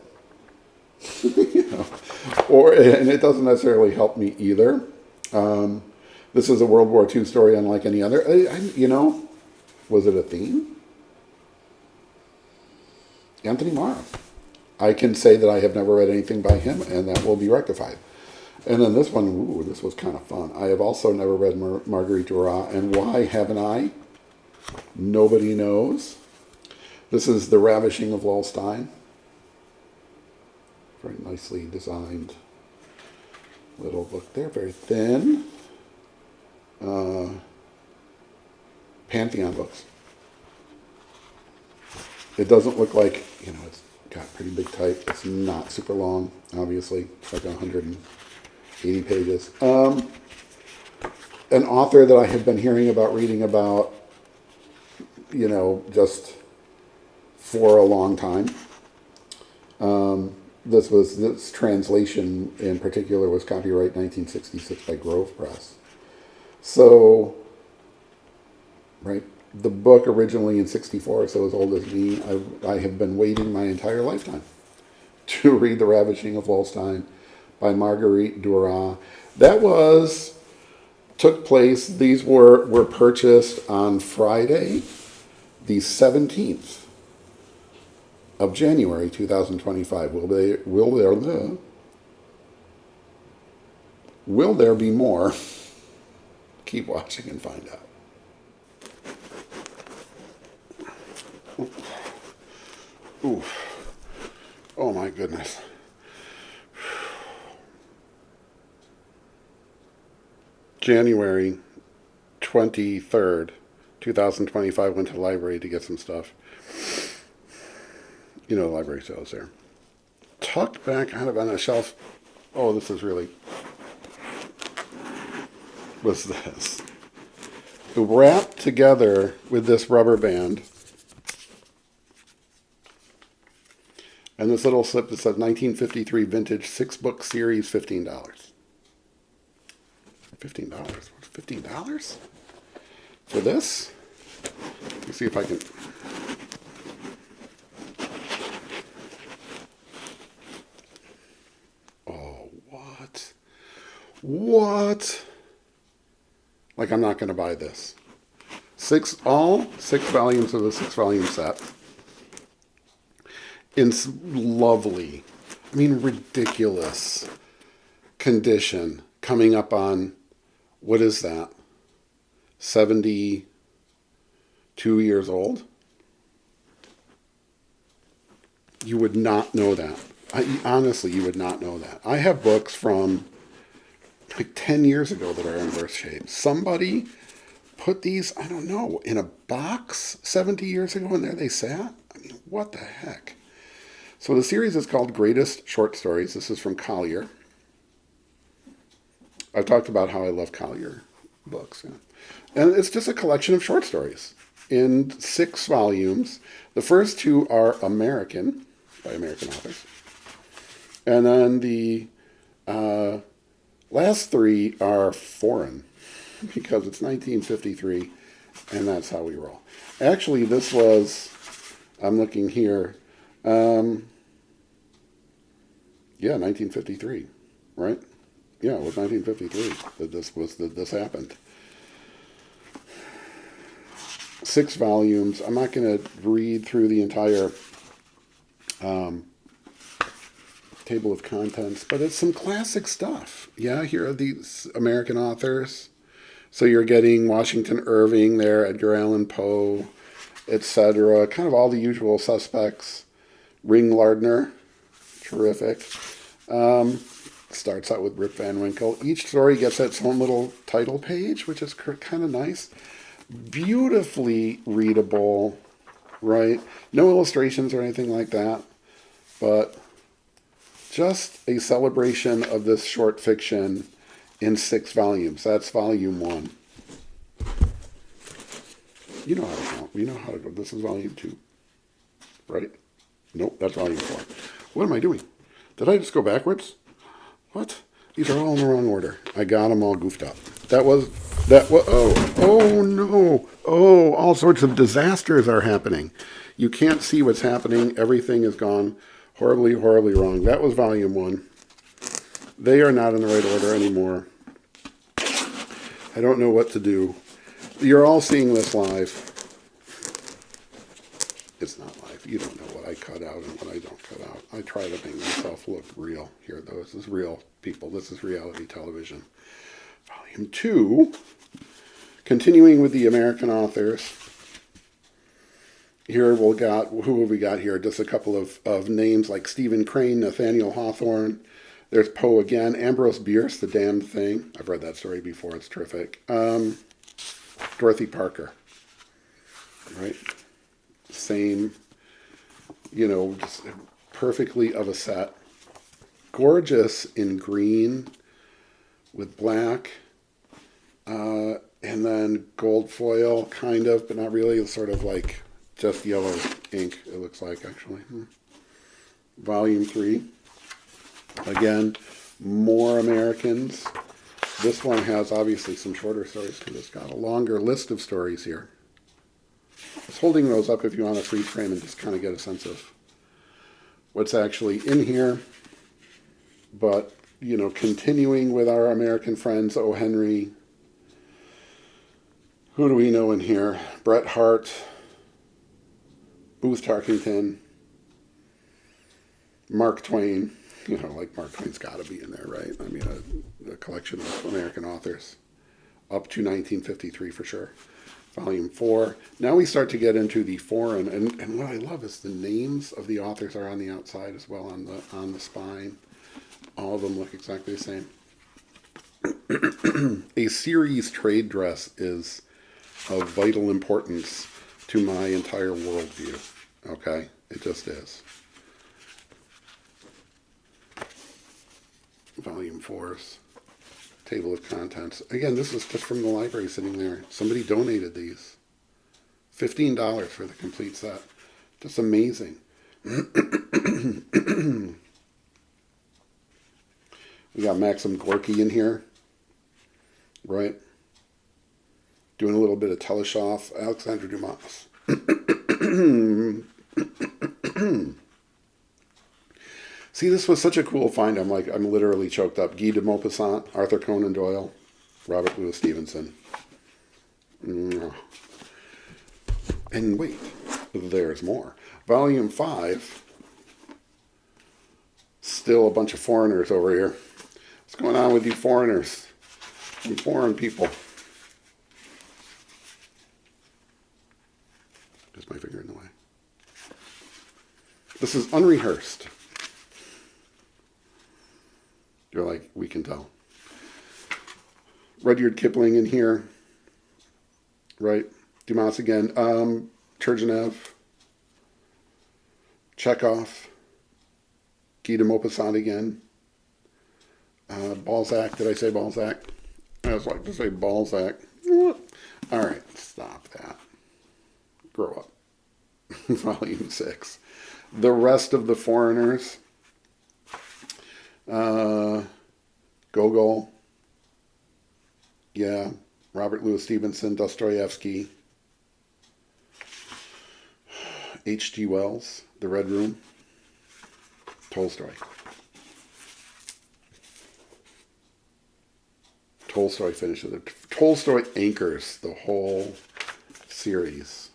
And it doesn't necessarily help me either. This is a World War II story unlike any other. Was it a theme? Anthony Mara. I can say that I have never read anything by him, and that will be rectified. And then this one, this was kind of fun. I have also never read Marguerite Duras, and why haven't I? Nobody knows. This is The Ravishing of Lowell Stein. Very nicely designed little book there, very thin. Pantheon books. It doesn't look like, it's got pretty big type. It's not super long, obviously. It's like 180 pages. An author that I have been hearing about, reading about, just for a long time. This translation in particular was copyright 1966 by Grove Press. So, right, the book originally in 64, so as old as me, I have been waiting my entire lifetime to read The Ravishing of Lowell Stein by Marguerite Duras. These were purchased on Friday, the 17th of January 2025. Will there be more? Keep watching and find out. Ooh. Oh my goodness. January 23rd, 2025, went to the library to get some stuff. The library sales there. Tucked back out of on a shelf. Oh, this is really... What's this? Wrapped together with this rubber band. And this little slip that says 1953 vintage 6-book series, $15. $15? What's $15? For this? Let me see if I can... Oh, what? What? Like, I'm not going to buy this. All 6 volumes of the 6-volume set. In lovely, ridiculous condition, coming up on, what is that, 72 years old? You would not know that. Honestly, you would not know that. I have books from like 10 years ago that are in worse shape. Somebody put these, I don't know, in a box 70 years ago, and there they sat? What the heck? So the series is called Greatest Short Stories. This is from Collier. I've talked about how I love Collier books. Yeah. And it's just a collection of short stories in 6 volumes. The first 2 are American, by American authors. And then the last 3 are foreign, because it's 1953, and that's how we roll. Actually, this was, I'm looking here, Yeah, 1953, right? Yeah, it was 1953 that this happened. 6 volumes. I'm not going to read through the entire um, table of contents, but it's some classic stuff. Yeah, here are these American authors. So you're getting Washington Irving there, Edgar Allan Poe, etc. Kind of all the usual suspects. Ring Lardner, terrific. Starts out with Rip Van Winkle. Each story gets its own little title page, which is kind of nice. Beautifully readable, right? No illustrations or anything like that, but just a celebration of this short fiction in 6 volumes. That's volume 1. You know how to count. You know how to go. This is volume 2, right? Nope, that's volume 4. What am I doing? Did I just go backwards? What? These are all in the wrong order. I got them all goofed up. Oh no. Oh, all sorts of disasters are happening. You can't see what's happening. Everything has gone horribly, horribly wrong. That was volume 1. They are not in the right order anymore. I don't know what to do. You're all seeing this live. It's not live. You don't know what I cut out and what I don't cut out. I try to make myself look real here, though. This is real, people. This is reality television. Volume 2, continuing with the American authors. Here who have we got here? Just a couple of names like Stephen Crane, Nathaniel Hawthorne. There's Poe again. Ambrose Bierce, The Damned Thing. I've read that story before. It's terrific. Dorothy Parker. Right? Same, just perfectly of a set. Gorgeous in green with black. And then gold foil, kind of, but not really. It's sort of like just yellow ink, it looks like, actually. Volume 3. Again, more Americans. This one has obviously some shorter stories because it's got a longer list of stories here. I was holding those up if you want to freeze frame and just kind of get a sense of what's actually in here. But, continuing with our American friends, O. Henry. Who do we know in here? Bret Hart, Booth Tarkington, Mark Twain. Mark Twain's got to be in there, right? I mean, a collection of American authors up to 1953 for sure. Volume 4. Now we start to get into the foreign, and what I love is the names of the authors are on the outside as well, on the spine. All of them look exactly the same. A series trade dress is of vital importance to my entire worldview. Okay? It just is. Volume 4's table of contents. Again, this is just from the library sitting there. Somebody donated these. $15 for the complete set. Just amazing. We got Maxim Gorky in here, right? Doing a little bit of Teleshov. Alexandre Dumas. See, this was such a cool find. I'm literally choked up. Guy de Maupassant, Arthur Conan Doyle, Robert Louis Stevenson. And wait, there's more. Volume 5. Still a bunch of foreigners over here. What's going on with you foreigners? Some foreign people. Just my finger in the way. This is unrehearsed. You're like, we can tell. Rudyard Kipling in here. Right? Dumas again. Turgenev. Chekhov. Guy de Maupassant again. Balzac. Did I say Balzac? I was like to say Balzac. All right, stop that. Grow up. Volume 6. The rest of the foreigners. Gogol. Yeah. Robert Louis Stevenson. Dostoevsky. H.G. Wells. The Red Room. Tolstoy. Tolstoy finishes it. Tolstoy anchors the whole series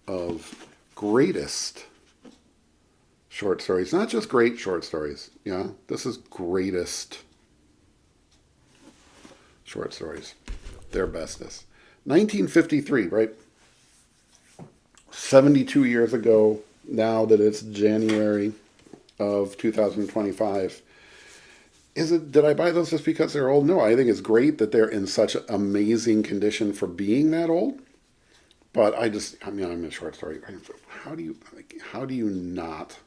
of greatest short stories. Not just great short stories. Yeah, this is greatest short stories. Their bestest. 1953, right? 72 years ago, now that it's January of 2025. Did I buy those just because they're old? No, I think it's great that they're in such amazing condition for being that old. But I'm a short story. How do you not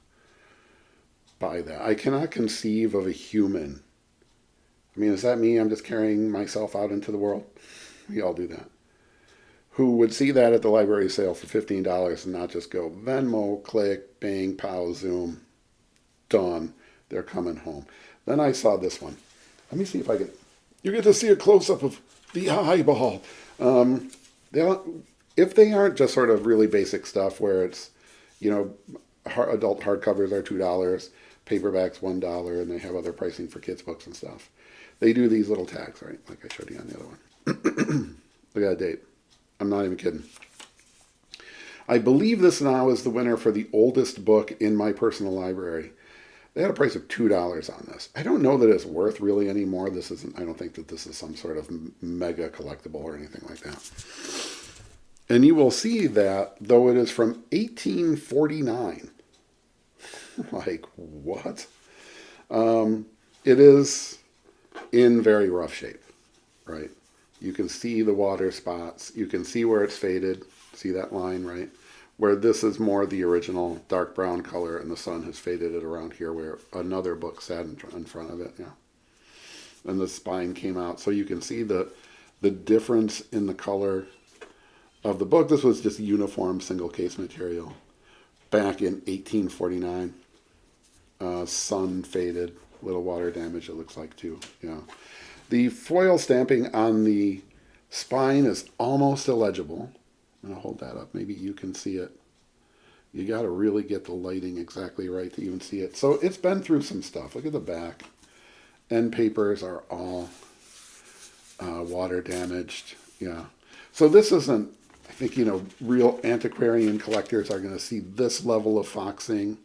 buy that? I cannot conceive of a human. I mean, is that me? I'm just carrying myself out into the world. We all do that. Who would see that at the library sale for $15 and not just go Venmo, click, bang, pow, zoom, done. They're coming home. Then I saw this one. Let me see if I can. You get to see a close-up of the eyeball. If they aren't just sort of really basic stuff where it's, adult hardcovers are $2, paperbacks $1, and they have other pricing for kids' books and stuff. They do these little tags, right? Like I showed you on the other one. Look at that date. I'm not even kidding. I believe this now is the winner for the oldest book in my personal library. They had a price of $2 on this. I don't know that it's worth really anymore. I don't think that this is some sort of mega collectible or anything like that. And you will see that, though it is from 1849. Like, what? It is in very rough shape, right? You can see the water spots. You can see where it's faded. See that line, right? Where this is more the original dark brown color and the sun has faded it around here where another book sat in front of it. Yeah. And the spine came out. So you can see the difference in the color of the book. This was just uniform single case material back in 1849. Sun faded, little water damage it looks like too. Yeah. The foil stamping on the spine is almost illegible. I'm going to hold that up. Maybe you can see it. You got to really get the lighting exactly right to even see it. So it's been through some stuff. Look at the back. End papers are all water damaged. Yeah. So this isn't, I think, real antiquarian collectors are going to see this level of foxing.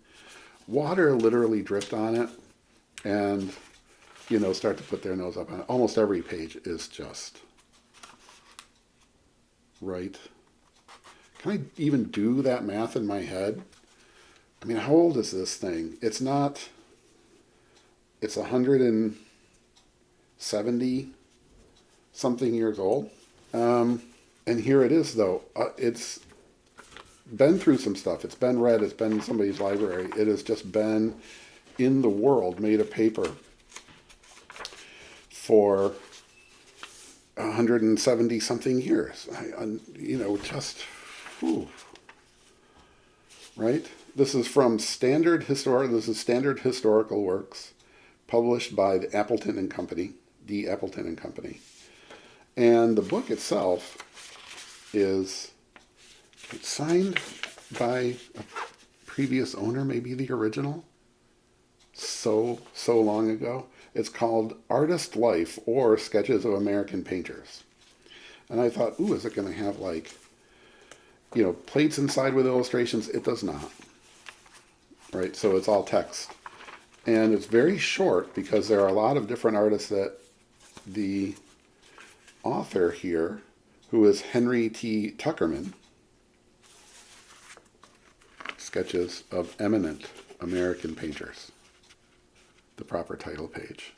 Water literally dripped on it and, start to put their nose up on it. Almost every page is just right. Can I even do that math in my head? I mean, how old is this thing? It's 170 something years old. And here it is, though. It's been through some stuff. It's been read. It's been in somebody's library. It has just been in the world, made of paper for 170 something years. Right? This is Standard Historical Works, published by the Appleton and Company, D. Appleton and Company. And the book itself is signed by a previous owner, maybe the original, so long ago. It's called Artist Life or Sketches of American Painters. And I thought, is it going to have plates inside with illustrations? It does not. Right? So it's all text. And it's very short because there are a lot of different artists that the author here, who is Henry T. Tuckerman, Sketches of Eminent American Painters. The proper title page.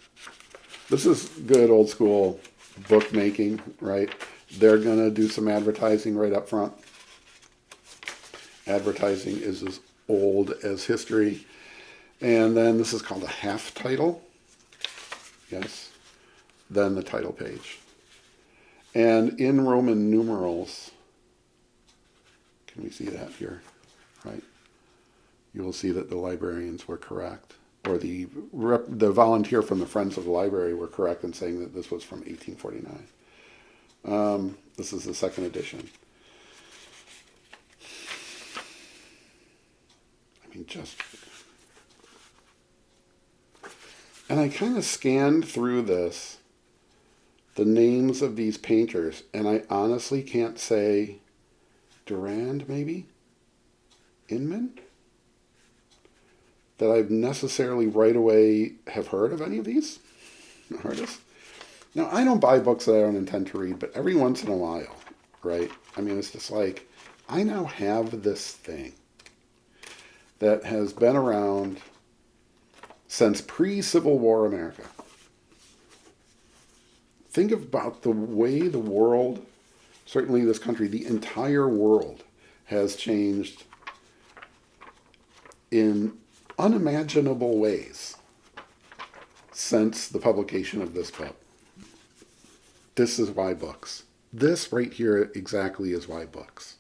This is good old school bookmaking, right? They're going to do some advertising right up front. Advertising is as old as history. And then this is called a half title. Yes. Then the title page. And in Roman numerals, can we see that here? Right. You will see that the librarians were correct. Or the volunteer from the Friends of the Library were correct in saying that this was from 1849. This is the second edition. I mean, And I kind of scanned through this, the names of these painters, and I honestly can't say Durand, maybe? Inman? That I've necessarily right away have heard of any of these artists. Now, I don't buy books that I don't intend to read, but every once in a while, right? I mean, it's just like, I now have this thing that has been around since pre-Civil War America. Think about the way the world, certainly this country, the entire world has changed in unimaginable ways since the publication of this book. This is why books. This right here exactly is why books.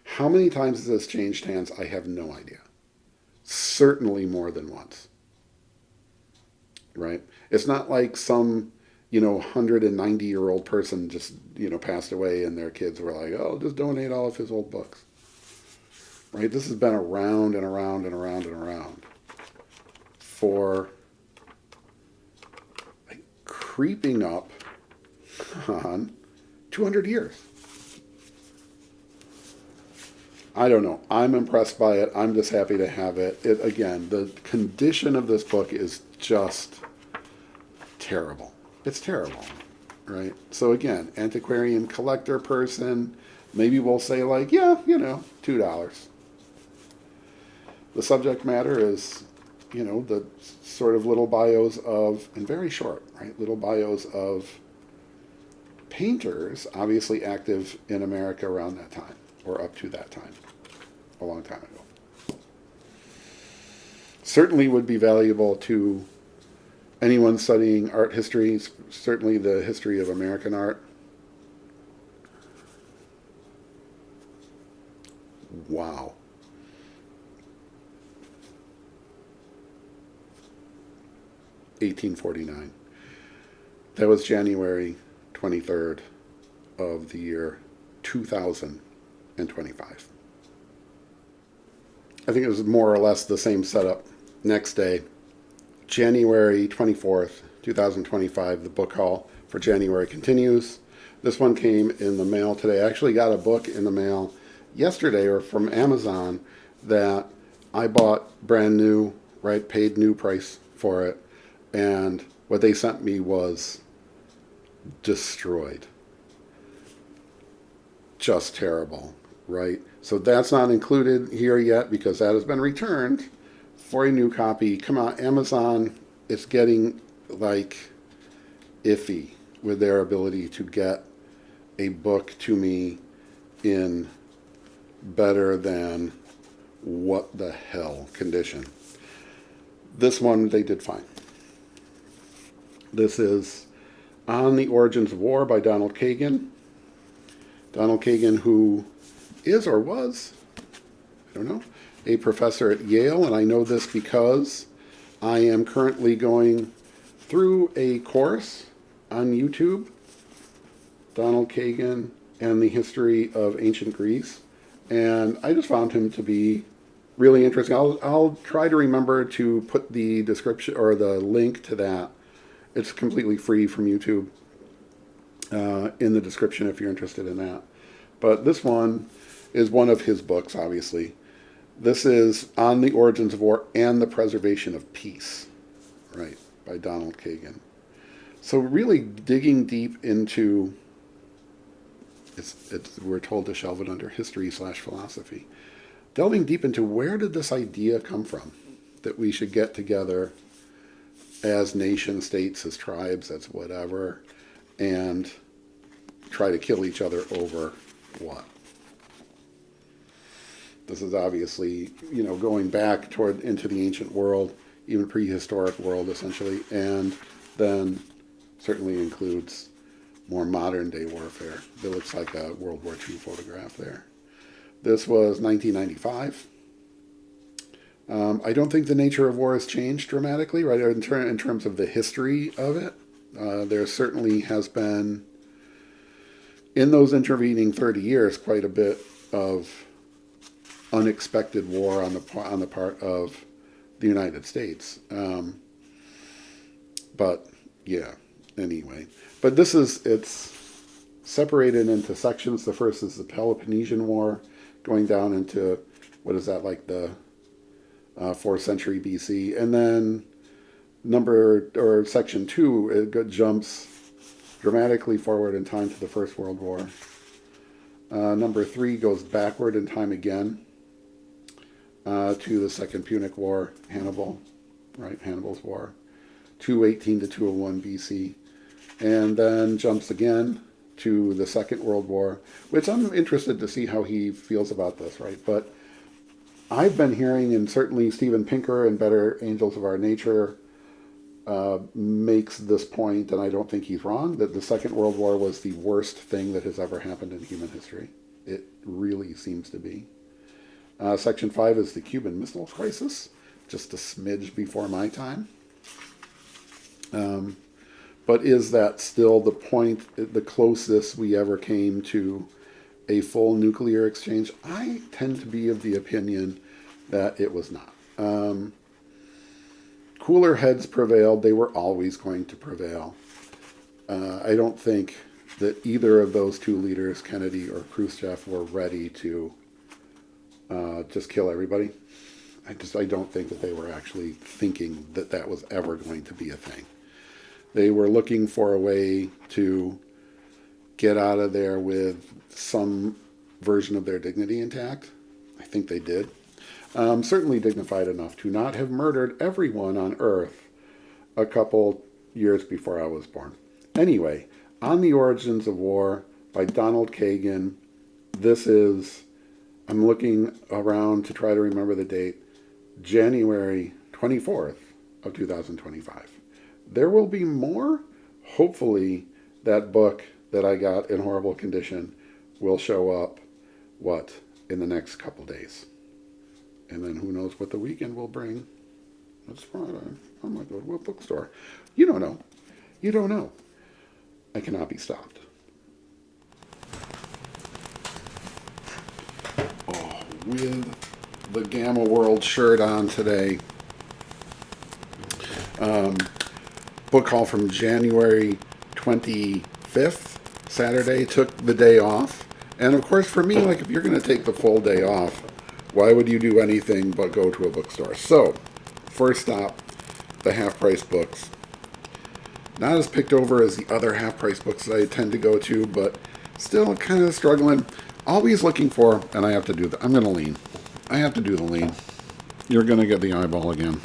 How many times has this changed hands? I have no idea. Certainly more than once. Right? It's not like some, 190-year-old person just, passed away and their kids were like, oh, just donate all of his old books. Right? This has been around and around and around and around for creeping up on 200 years. I don't know. I'm impressed by it. I'm just happy to have it. Again, the condition of this book is just terrible. It's terrible, right? So again, antiquarian collector person, maybe we'll say like, yeah, $2. The subject matter is, the sort of little bios of, and very short, right? Little bios of painters, obviously active in America around that time, or up to that time, a long time ago. Certainly would be valuable to anyone studying art history, certainly the history of American art. Wow. (1849). That was January 23rd of the year 2025. I think it was more or less the same setup. Next day, January 24th, 2025, the book haul for January continues. This one came in the mail today. I actually got a book in the mail yesterday, or from Amazon, that I bought brand new, right, paid new price for it. And what they sent me was destroyed. Just terrible, right? So that's not included here yet because that has been returned for a new copy. Come on, Amazon is getting like iffy with their ability to get a book to me in better than what the hell condition. This one they did fine. This is On the Origins of War by Donald Kagan. Donald Kagan, who is or was, I don't know, a professor at Yale, and I know this because I am currently going through a course on YouTube, Donald Kagan and the History of Ancient Greece, and I just found him to be really interesting. I'll try to remember to put the description or the link to that. It's completely free from YouTube in the description if you're interested in that. But this one is one of his books, obviously. This is On the Origins of War and the Preservation of Peace, right, by Donald Kagan. So really digging deep into, we're told to shelve it under history/philosophy. Delving deep into where did this idea come from that we should get together as nation states, as tribes, as whatever, and try to kill each other over what? This is obviously, going back into the ancient world, even prehistoric world, essentially, and then certainly includes more modern day warfare. That looks like a World War II photograph there. This was 1995. I don't think the nature of war has changed dramatically, right, in terms of the history of it. There certainly has been, in those intervening 30 years, quite a bit of unexpected war on the part of the United States. But yeah, anyway. But it's separated into sections. The first is the Peloponnesian War, going down into, what is that, like the 4th century BC. And then section 2, jumps dramatically forward in time to the First World War. Number 3 goes backward in time again to the Second Punic War, Hannibal, right? Hannibal's War, 218 to 201 BC. And then jumps again to the Second World War, which I'm interested to see how he feels about this, right? But I've been hearing, and certainly Steven Pinker in Better Angels of Our Nature makes this point, and I don't think he's wrong, that the Second World War was the worst thing that has ever happened in human history. It really seems to be. Section 5 is the Cuban Missile Crisis, just a smidge before my time. But is that still the point, the closest we ever came to a full nuclear exchange? I tend to be of the opinion that it was not. Cooler heads prevailed. They were always going to prevail. I don't think that either of those two leaders, Kennedy or Khrushchev, were ready to just kill everybody. I don't think that they were actually thinking that that was ever going to be a thing. They were looking for a way to get out of there with some version of their dignity intact. I think they did. Certainly dignified enough to not have murdered everyone on Earth a couple years before I was born. Anyway, On the Origins of War by Donald Kagan. This is, I'm looking around to try to remember the date, January 24th of 2025. There will be more. Hopefully that book that I got in horrible condition will show up, in the next couple days. And then who knows what the weekend will bring. It's Friday. I might go to a bookstore. You don't know. You don't know. I cannot be stopped. Oh, with the Gamma World shirt on today. Book haul from January 25th, Saturday. Took the day off. And of course, for me, like, if you're going to take the full day off, why would you do anything but go to a bookstore? So, first stop, the half-price books. Not as picked over as the other half-price books that I tend to go to, but still kind of struggling. Always looking for, and I have to do that. I'm going to lean. I have to do the lean. You're going to get the eyeball again.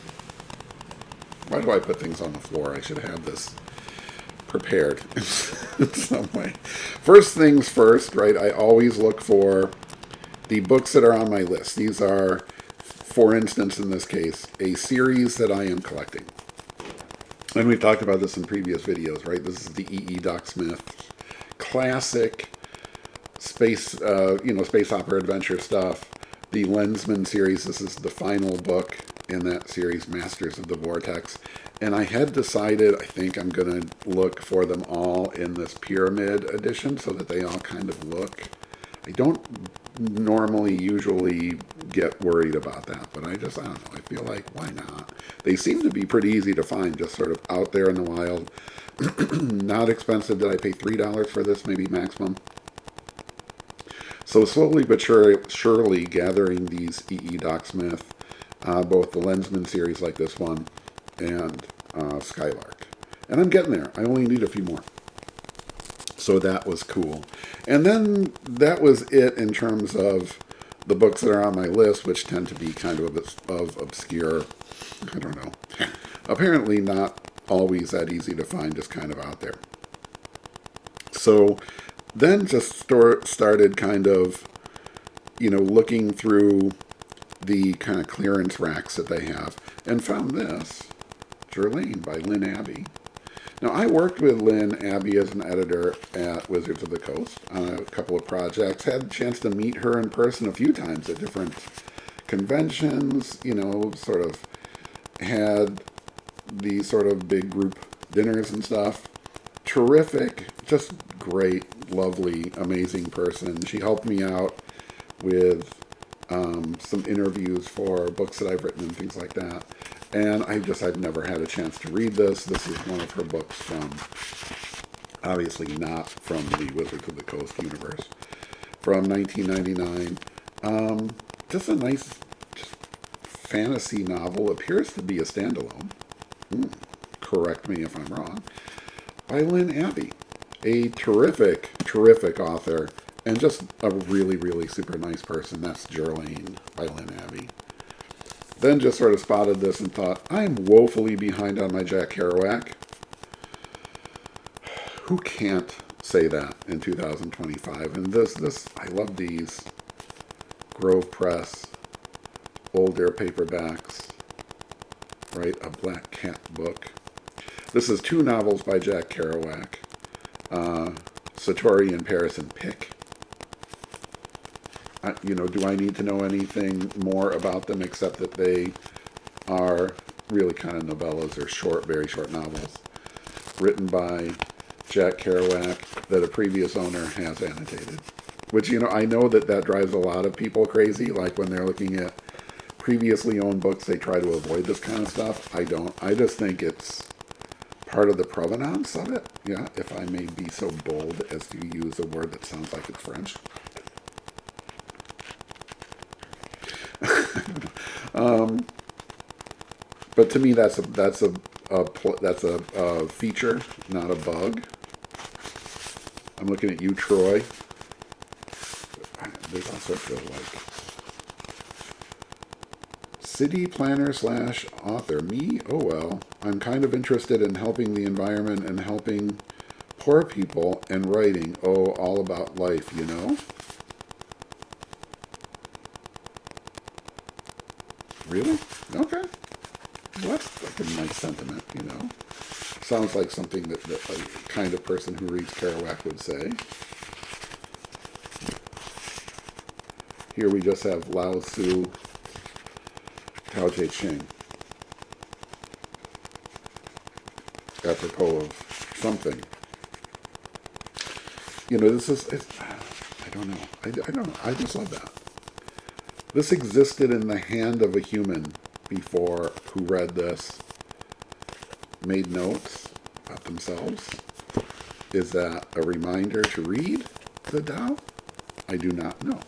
Why do I put things on the floor? I should have this prepared in some way. First things first, right? I always look for the books that are on my list. These are, for instance, in this case, a series that I am collecting. And we've talked about this in previous videos, right? This is the E.E. Doc Smith classic space, space opera adventure stuff. The Lensman series, this is the final book in that series, Masters of the Vortex. And I had decided, I think I'm going to look for them all in this pyramid edition so that they all kind of look. I don't usually get worried about that, but I don't know. I feel like, why not? They seem to be pretty easy to find, just sort of out there in the wild. Not expensive. Did I pay $3 for this? Maybe maximum. So slowly but surely gathering these E.E. Doc Smith, both the Lensman series like this one, and Skylark. And I'm getting there. I only need a few more. So that was cool. And then that was it in terms of the books that are on my list, which tend to be kind of obscure, I don't know, apparently not always that easy to find, just kind of out there. So then just started kind of, looking through the kind of clearance racks that they have, and found this, Jerlaine by Lynn Abbey. Now, I worked with Lynn Abbey as an editor at Wizards of the Coast on a couple of projects. Had a chance to meet her in person a few times at different conventions, sort of had these sort of big group dinners and stuff. Terrific, just great, lovely, amazing person. She helped me out with some interviews for books that I've written and things like that. And I've never had a chance to read this. This is one of her books from, obviously not from the Wizards of the Coast universe, from 1999. Just a nice fantasy novel. Appears to be a standalone. Correct me if I'm wrong. By Lynn Abbey. A terrific, terrific author. And just a really, really super nice person. That's Geraldine by Lynn Abbey. Then just sort of spotted this and thought, I'm woefully behind on my Jack Kerouac. Who can't say that in 2025? And I love these Grove Press, old air paperbacks, right? A Black Cat book. This is 2 novels by Jack Kerouac, Satori and Paris and Pick. Do I need to know anything more about them except that they are really kind of novellas or short, very short novels written by Jack Kerouac that a previous owner has annotated. Which, I know that drives a lot of people crazy. Like when they're looking at previously owned books, they try to avoid this kind of stuff. I don't. I just think it's part of the provenance of it. Yeah, if I may be so bold as to use a word that sounds like it's French. But to me, that's a feature, not a bug. I'm looking at you, Troy. There's all sorts of city planner / author. Me? Oh well. I'm kind of interested in helping the environment and helping poor people and writing. Oh, all about life, Really? Okay. Well, that's like a nice sentiment, Sounds like something that a kind of person who reads Kerouac would say. Here we just have Lao Tzu, Tao Te Ching. Apropos of something. This is, I don't know. I don't know. I just love that. This existed in the hand of a human before who read this, made notes about themselves. Is that a reminder to read the Tao? I do not know.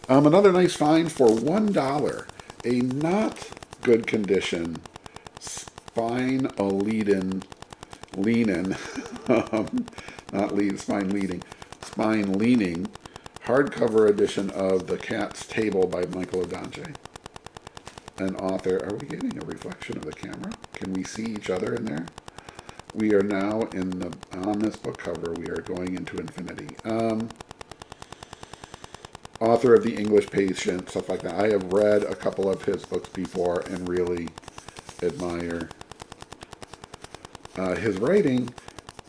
Another nice find for $1. A not good condition spine-leaning, spine-leaning hardcover edition of The Cat's Table by Michael Odonche. An author. Are we getting a reflection of the camera? Can we see each other in there? We are now on this book cover. We are going into infinity. Author of The English Patient, stuff like that. I have read a couple of his books before and really admire his writing,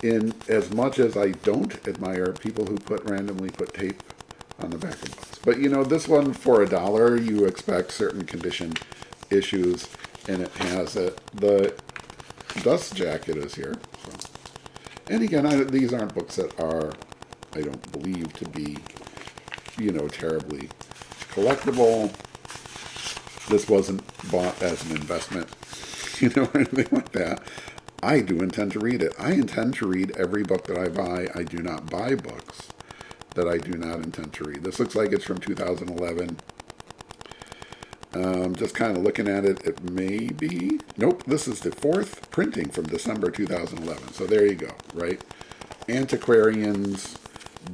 in as much as I don't admire people who randomly put tape on the back of books. But this one for $1, you expect certain condition issues, and it has it. The dust jacket is here. So. And again, these aren't books that are, I don't believe, to be, terribly collectible. This wasn't bought as an investment, or anything like that. I do intend to read it. I intend to read every book that I buy. I do not buy books that I do not intend to read. This looks like it's from 2011. Just kind of looking at it, it may be... Nope, this is the 4th printing from December 2011. So there you go, right? Antiquarians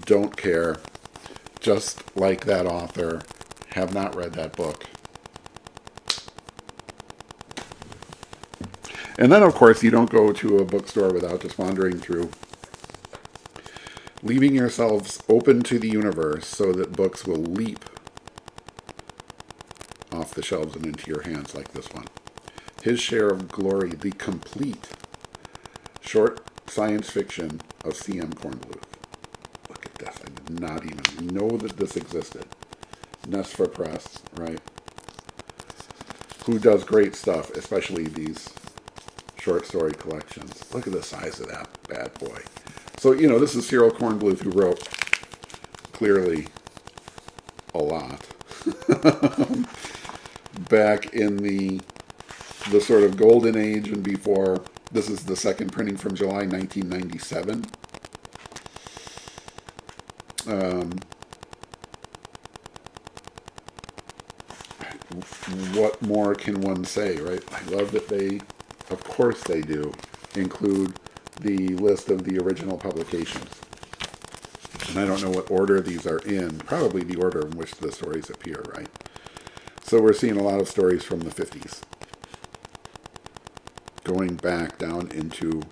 don't care. Just like that author, have not read that book. And then, of course, you don't go to a bookstore without just wandering through, leaving yourselves open to the universe so that books will leap off the shelves and into your hands like this one. His Share of Glory, the complete short science fiction of C.M. Kornbluth. Look at this. I did not even know that this existed. Nesfa Press, right? Who does great stuff, especially these short story collections. Look at the size of that bad boy. So, this is Cyril Kornbluth, who wrote clearly a lot back in the the sort of golden age and before. This is the second printing from July 1997. What more can one say, right? I love that they, of course they do, include the list of the original publications. And I don't know what order these are in, probably the order in which the stories appear, right? So we're seeing a lot of stories from the 50s. Going back down into,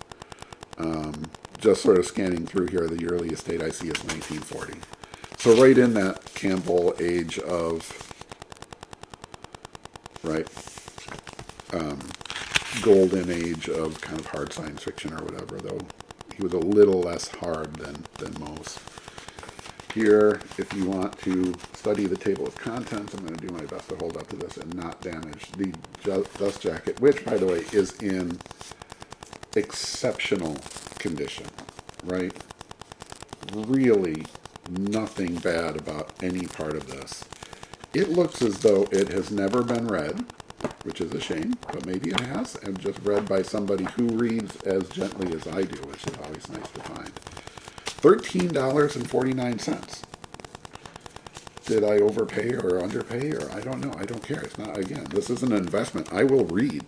just sort of scanning through here, the earliest date I see is 1940. So right in that Campbell age of, right, golden age of kind of hard science fiction or whatever, though he was a little less hard than most. Here, if you want to study the table of contents, I'm going to do my best to hold up to this and not damage the dust jacket, which, by the way, is in exceptional condition, right? Really nothing bad about any part of this. It looks as though it has never been read, which is a shame, but maybe it has, and just read by somebody who reads as gently as I do, which is always nice to find. $13.49. Did I overpay or underpay, or I don't know. I don't care. It's not, again, this is an investment. I will read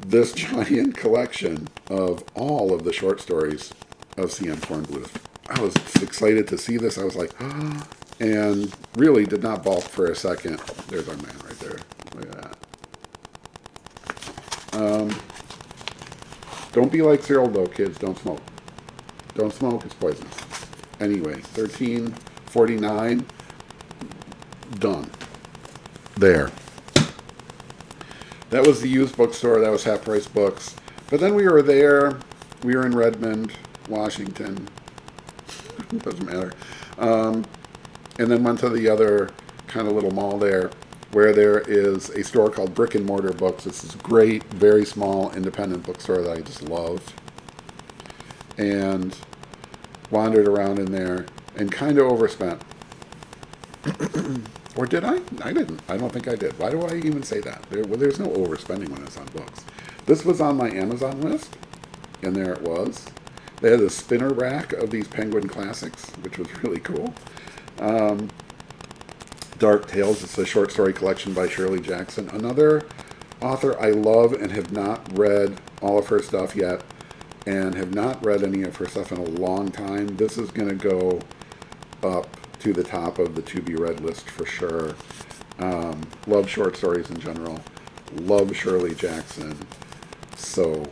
this giant collection of all of the short stories of C.M. Kornbluth. I was excited to see this. I was like, oh, and really did not balk for a second. There's our man right there. Look at that. Don't be like Cyril, though, kids. Don't smoke. Don't smoke. It's poisonous. Anyway, $13.49. Done. There. That was the used bookstore. That was Half Price Books. But then we were there. We were in Redmond, Washington. Doesn't matter. And then went to the other kind of little mall there, where there is a store called Brick and Mortar Books. This is a great, very small, independent bookstore that I just love. And wandered around in there and kind of overspent. Or did I? I didn't. I don't think I did. Why do I even say that? There's no overspending when it's on books. This was on my Amazon list, and there it was. They had a spinner rack of these Penguin Classics, which was really cool. Dark Tales, it's a short story collection by Shirley Jackson. Another author I love and have not read all of her stuff yet, and have not read any of her stuff in a long time. This is going to go up to the top of the to-be-read list for sure. Love short stories in general. Love Shirley Jackson. So,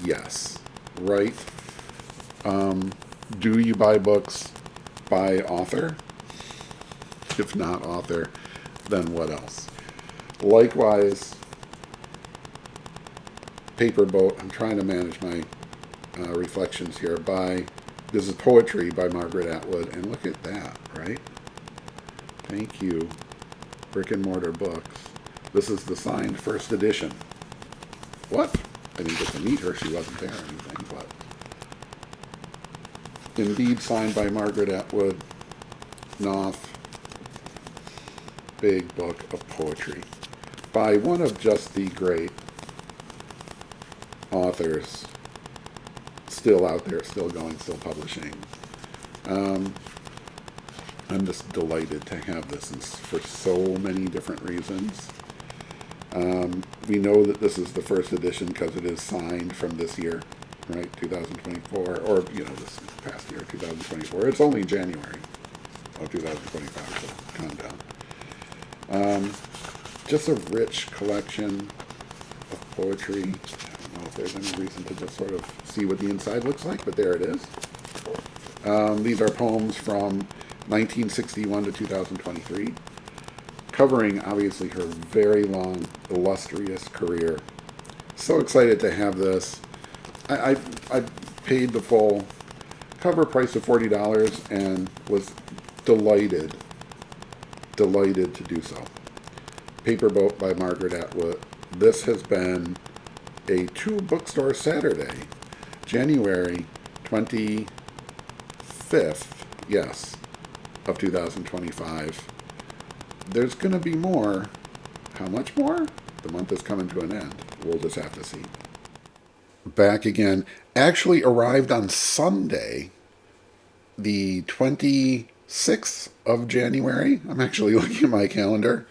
yes. Right? Do you buy books by author? If not author, then what else? Likewise, Paper Boat. I'm trying to manage my reflections here. This is Poetry by Margaret Atwood, and look at that, right? Thank you, Brick and Mortar Books. This is the signed first edition. What? I didn't get to meet her. She wasn't there or anything, but indeed signed by Margaret Atwood. Knopf. Big book of poetry by one of just the great authors still out there, still going, still publishing. I'm just delighted to have this for so many different reasons. We know that this is the first edition because it is signed from this year, right, 2024, or, this past year, 2024. It's only January of 2025, so calm down. Just a rich collection of poetry. I don't know if there's any reason to just sort of see what the inside looks like, but there it is. These are poems from 1961 to 2023, covering, obviously, her very long, illustrious career. So excited to have this. I paid the full cover price of $40 and was delighted to do so. Paper Boat by Margaret Atwood. This has been a 2-bookstore Saturday, January 25th, yes, of 2025. There's going to be more. How much more? The month is coming to an end. We'll just have to see. Back again. Actually arrived on Sunday, the 26th of January. I'm actually looking at my calendar.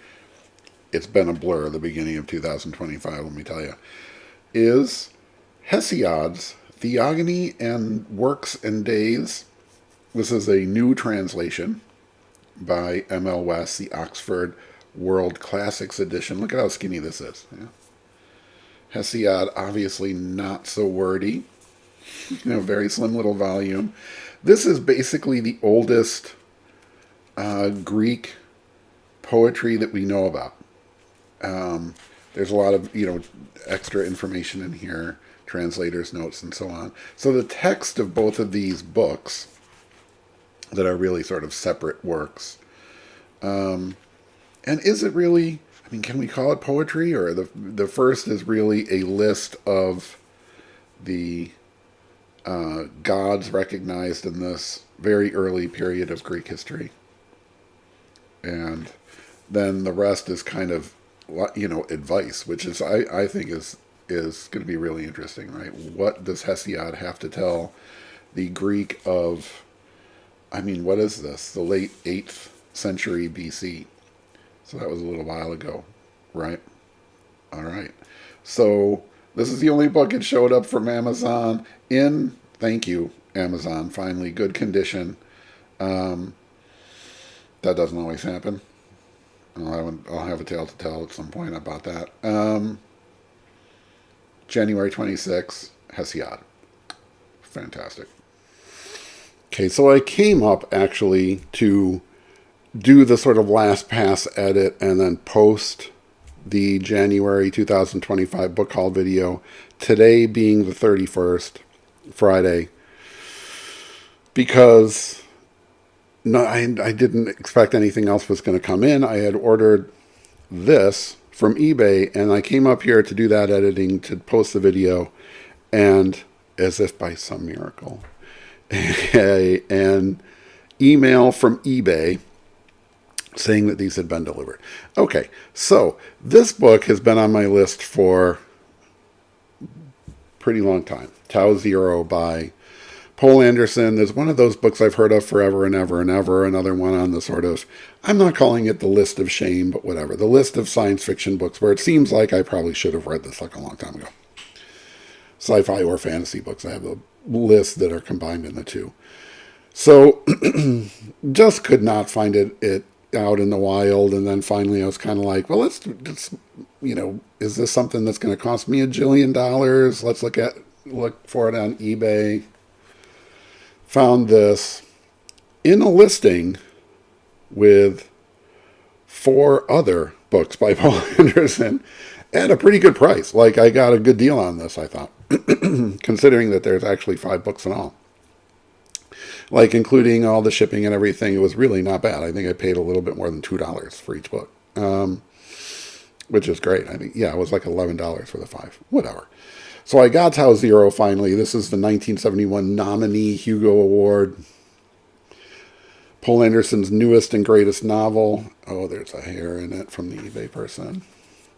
It's been a blur, the beginning of 2025, let me tell you. Is Hesiod's Theogony and Works and Days. This is a new translation by M.L. West, the Oxford World Classics Edition. Look at how skinny this is. Yeah. Hesiod, obviously not so wordy. Very slim little volume. This is basically the oldest Greek poetry that we know about. There's a lot of, extra information in here, translators' notes and so on. So the text of both of these books that are really sort of separate works. And is it really, can we call it poetry? Or the first is really a list of the gods recognized in this very early period of Greek history. And then the rest is kind of, advice, which is, I think is going to be really interesting, right? What does Hesiod have to tell the Greek of, what is this? The late 8th century BC. So that was a little while ago, right? All right. So this is the only book it showed up from Amazon in, thank you, Amazon, finally, good condition. That doesn't always happen. I'll have a tale to tell at some point about that. January 26th, Hesiod. Fantastic. Okay, so I came up actually to do the sort of last pass edit and then post the January 2025 book haul video, today being the 31st, Friday, because no, I didn't expect anything else was going to come in. I had ordered this from eBay, and I came up here to do that editing to post the video, and as if by some miracle, an email from eBay saying that these had been delivered. Okay, so this book has been on my list for a pretty long time. Tau Zero by Poul Anderson is one of those books I've heard of forever and ever and ever. Another one on the sort of, I'm not calling it the list of shame, but whatever. The list of science fiction books where it seems like I probably should have read this like a long time ago. Sci-fi or fantasy books. I have a list that are combined in the two. So just could not find it out in the wild. And then finally I was kind of like, well, let's is this something that's going to cost me $1 jillion? Let's look for it on eBay. Found this in a listing with 4 other books by Poul Anderson at a pretty good price. Like, I got a good deal on this, I thought, considering that there's actually 5 books in all. Like, including all the shipping and everything, it was really not bad. I think I paid a little bit more than $2 for each book, which is great. I think, it was like $11 for the 5, whatever. So I got Tau Zero finally. This is the 1971 nominee Hugo Award. Poul Anderson's newest and greatest novel. Oh, there's a hair in it from the eBay person.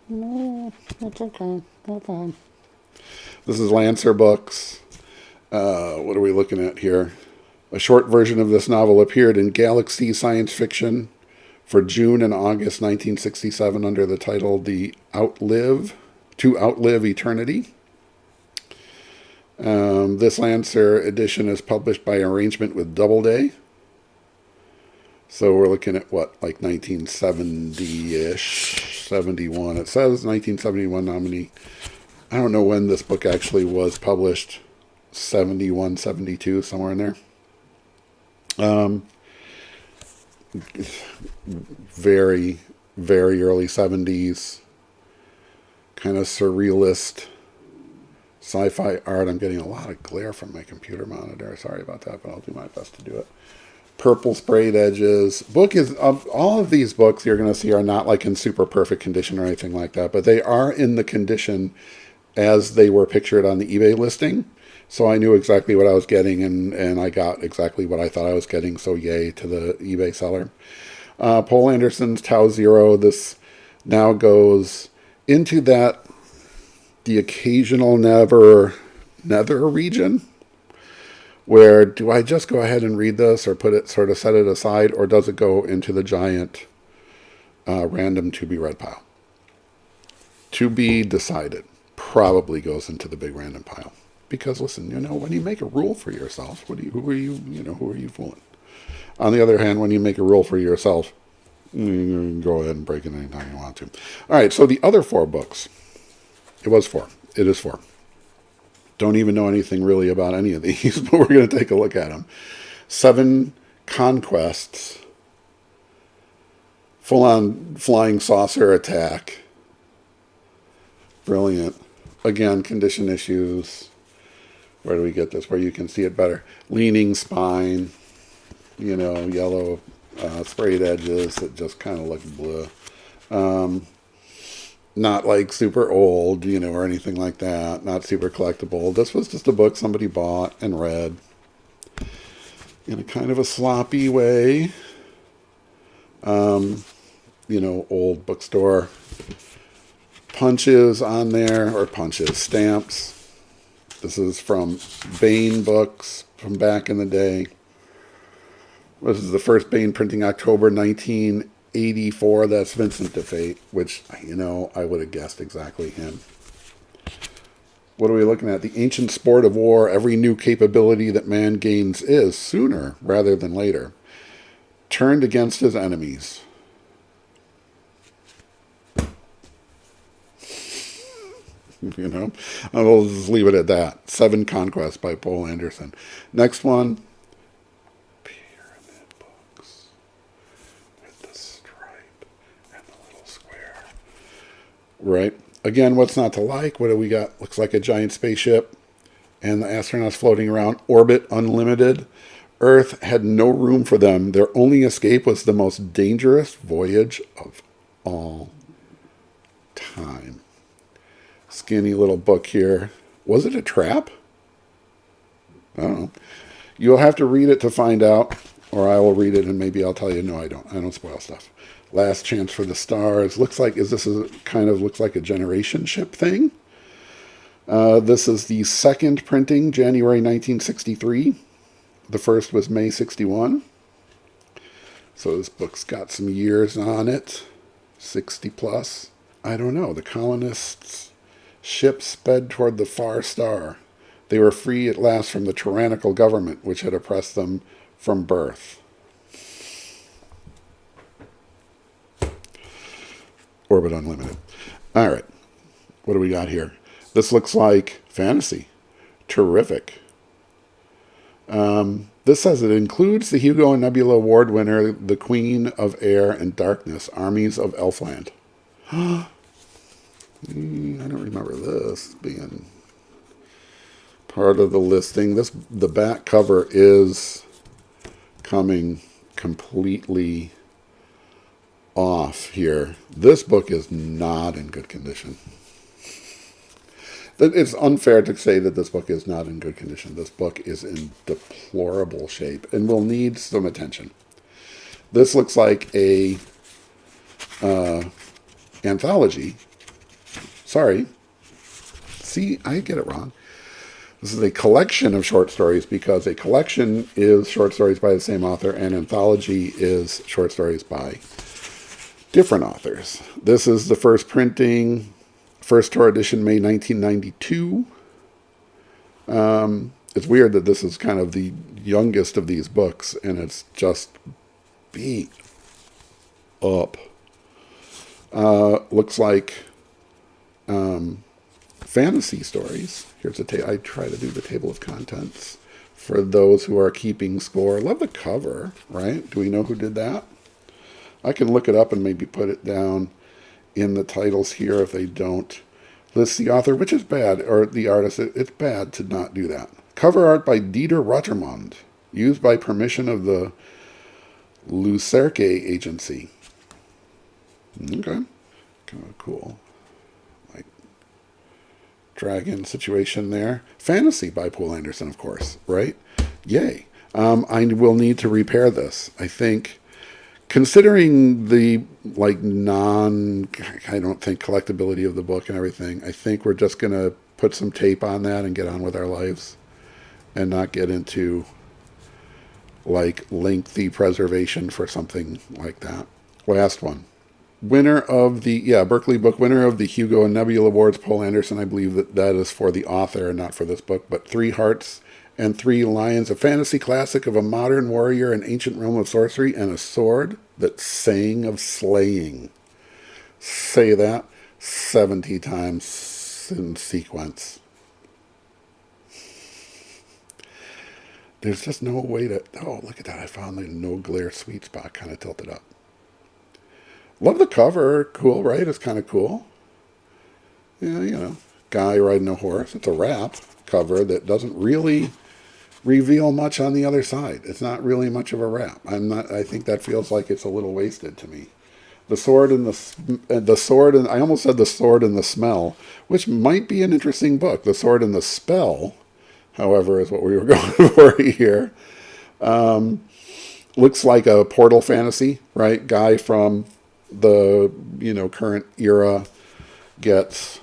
No, that's okay. Hold on. This is Lancer Books. What are we looking at here? A short version of this novel appeared in Galaxy Science Fiction for June and August 1967 under the title To Outlive Eternity. This Lancer edition is published by arrangement with Doubleday. So we're looking at what, like 1970-ish, 71. It says 1971 nominee. I don't know when this book actually was published. 71, 72, somewhere in there. Very, very early 70s. Kind of surrealist sci-fi art. I'm getting a lot of glare from my computer monitor. Sorry about that, but I'll do my best to do it. Purple sprayed edges. Book is, all of these books you're going to see are not like in super perfect condition or anything like that, but they are in the condition as they were pictured on the eBay listing. So I knew exactly what I was getting, and I got exactly what I thought I was getting. So yay to the eBay seller. Poul Anderson's Tau Zero. This now goes into that, the occasional nether region, where do I just go ahead and read this or put it, sort of set it aside, or does it go into the giant random to be read pile? To be decided. Probably goes into the big random pile. Because listen, when you make a rule for yourself, who are you fooling? On the other hand, when you make a rule for yourself, you can go ahead and break it anytime you want to. All right, so the other 4 books. It was 4. It is 4. Don't even know anything really about any of these, but we're going to take a look at them. 7 Conquests. Full-on flying saucer attack. Brilliant. Again, condition issues. Where do we get this? Where you can see it better. Leaning spine. Yellow sprayed edges that just kind of look blue. Not like super old, or anything like that. Not super collectible. This was just a book somebody bought and read in a kind of a sloppy way. Old bookstore punches on there, or stamps. This is from Baen Books from back in the day. This is the first Baen printing, October 1984. That's Vincent de Fate, which, I would have guessed exactly him. What are we looking at? The ancient sport of war. Every new capability that man gains is, sooner rather than later, turned against his enemies. I'll just leave it at that. 7 Conquests by Poul Anderson. Next one, Pyramid Books with the stripe and the little square. Right. Again, what's not to like? What do we got? Looks like a giant spaceship and the astronauts floating around. Orbit unlimited. Earth had no room for them. Their only escape was the most dangerous voyage of all time. Skinny little book here. Was it a trap? I don't know. You'll have to read it to find out, or I will read it and maybe I'll tell you. No, I don't. I don't spoil stuff. Last Chance for the Stars. Looks like looks like a generation ship thing. This is the second printing, January 1963. The first was May 61. So this book's got some years on it. 60 plus. I don't know. The colonists' ship sped toward the far star. They were free at last from the tyrannical government which had oppressed them from birth. Orbit Unlimited. All right. What do we got here? This looks like fantasy. Terrific. This says it includes the Hugo and Nebula Award winner, The Queen of Air and Darkness, Armies of Elfland. I don't remember this being part of the listing. The back cover is coming completely off here. This book is not in good condition. It's unfair to say that this book is not in good condition. This book is in deplorable shape and will need some attention. This looks like a anthology. Sorry. See, I get it wrong. This is a collection of short stories because a collection is short stories by the same author and anthology is short stories by different authors. This is the first printing, first tour edition, May 1992. It's weird that this is kind of the youngest of these books and it's just beat up. Looks like fantasy stories. Here's I try to do the table of contents for those who are keeping score. Love the cover, right? Do we know who did that? I can look it up and maybe put it down in the titles here if they don't list the author, which is bad, or the artist. It's bad to not do that. Cover art by Dieter Rotermund, used by permission of the Lucerke Agency. Okay. Kind of cool. Like dragon situation there. Fantasy by Poul Anderson, of course, right? Yay. I will need to repair this. I think considering the I don't think collectability of the book and everything, I think we're just going to put some tape on that and get on with our lives and not get into like lengthy preservation for something like that. Last one. Winner of the, Berkeley book, winner of the Hugo and Nebula Awards, Poul Anderson. I believe that is for the author and not for this book, but Three Hearts and Three Lions, a fantasy classic of a modern warrior, an ancient realm of sorcery, and a sword that sang of slaying. Say that 70 times in sequence. There's just no way to, oh, look at that. I found the no glare sweet spot kind of tilted up. Love the cover. Cool, right? It's kind of cool. Yeah, guy riding a horse. It's a wrap cover that doesn't really reveal much on the other side. It's not really much of a wrap. I think that feels like it's a little wasted to me. The sword and the sword and I almost said the sword and the smell, which might be an interesting book. The sword and the spell, however, is what we were going for here. Looks like a portal fantasy, right? Guy from the current era gets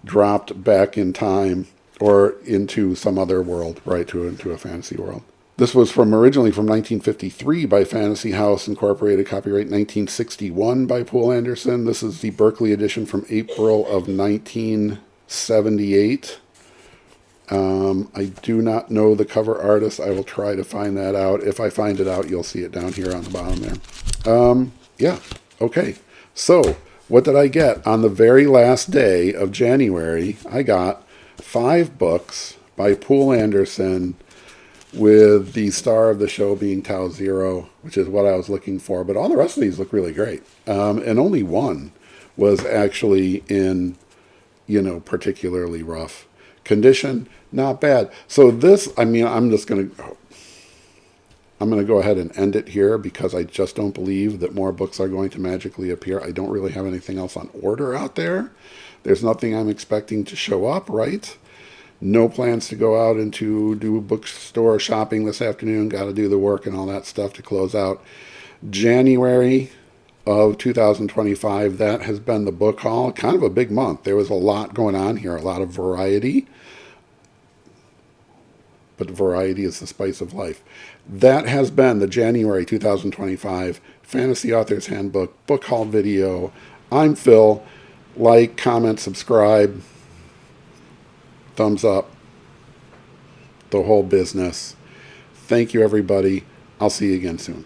dropped back in time or into some other world, right? Into a fantasy world. This was originally from 1953 by Fantasy House Incorporated, copyright 1961 by Poul Anderson. This is the Berkeley edition from April of 1978. I do not know the cover artist. I will try to find that out. If I find it out, you'll see it down here on the bottom there. Yeah. Okay. So what did I get? On the very last day of January, I got 5 books by Poul Anderson with the star of the show being Tau Zero, which is what I was looking for. But all the rest of these look really great. And only one was actually in, particularly rough condition. Not bad. So this, I'm going to go ahead and end it here because I just don't believe that more books are going to magically appear. I don't really have anything else on order out there. There's nothing I'm expecting to show up, right? No plans to go out and to do bookstore shopping this afternoon. Got to do the work and all that stuff to close out January of 2025. That has been the book haul. Kind of a big month. There was a lot going on here, a lot of variety. But variety is the spice of life. That has been the January 2025 Fantasy Author's Handbook book haul video. I'm Phil. Like, comment, subscribe, thumbs up, the whole business. Thank you, everybody. I'll see you again soon.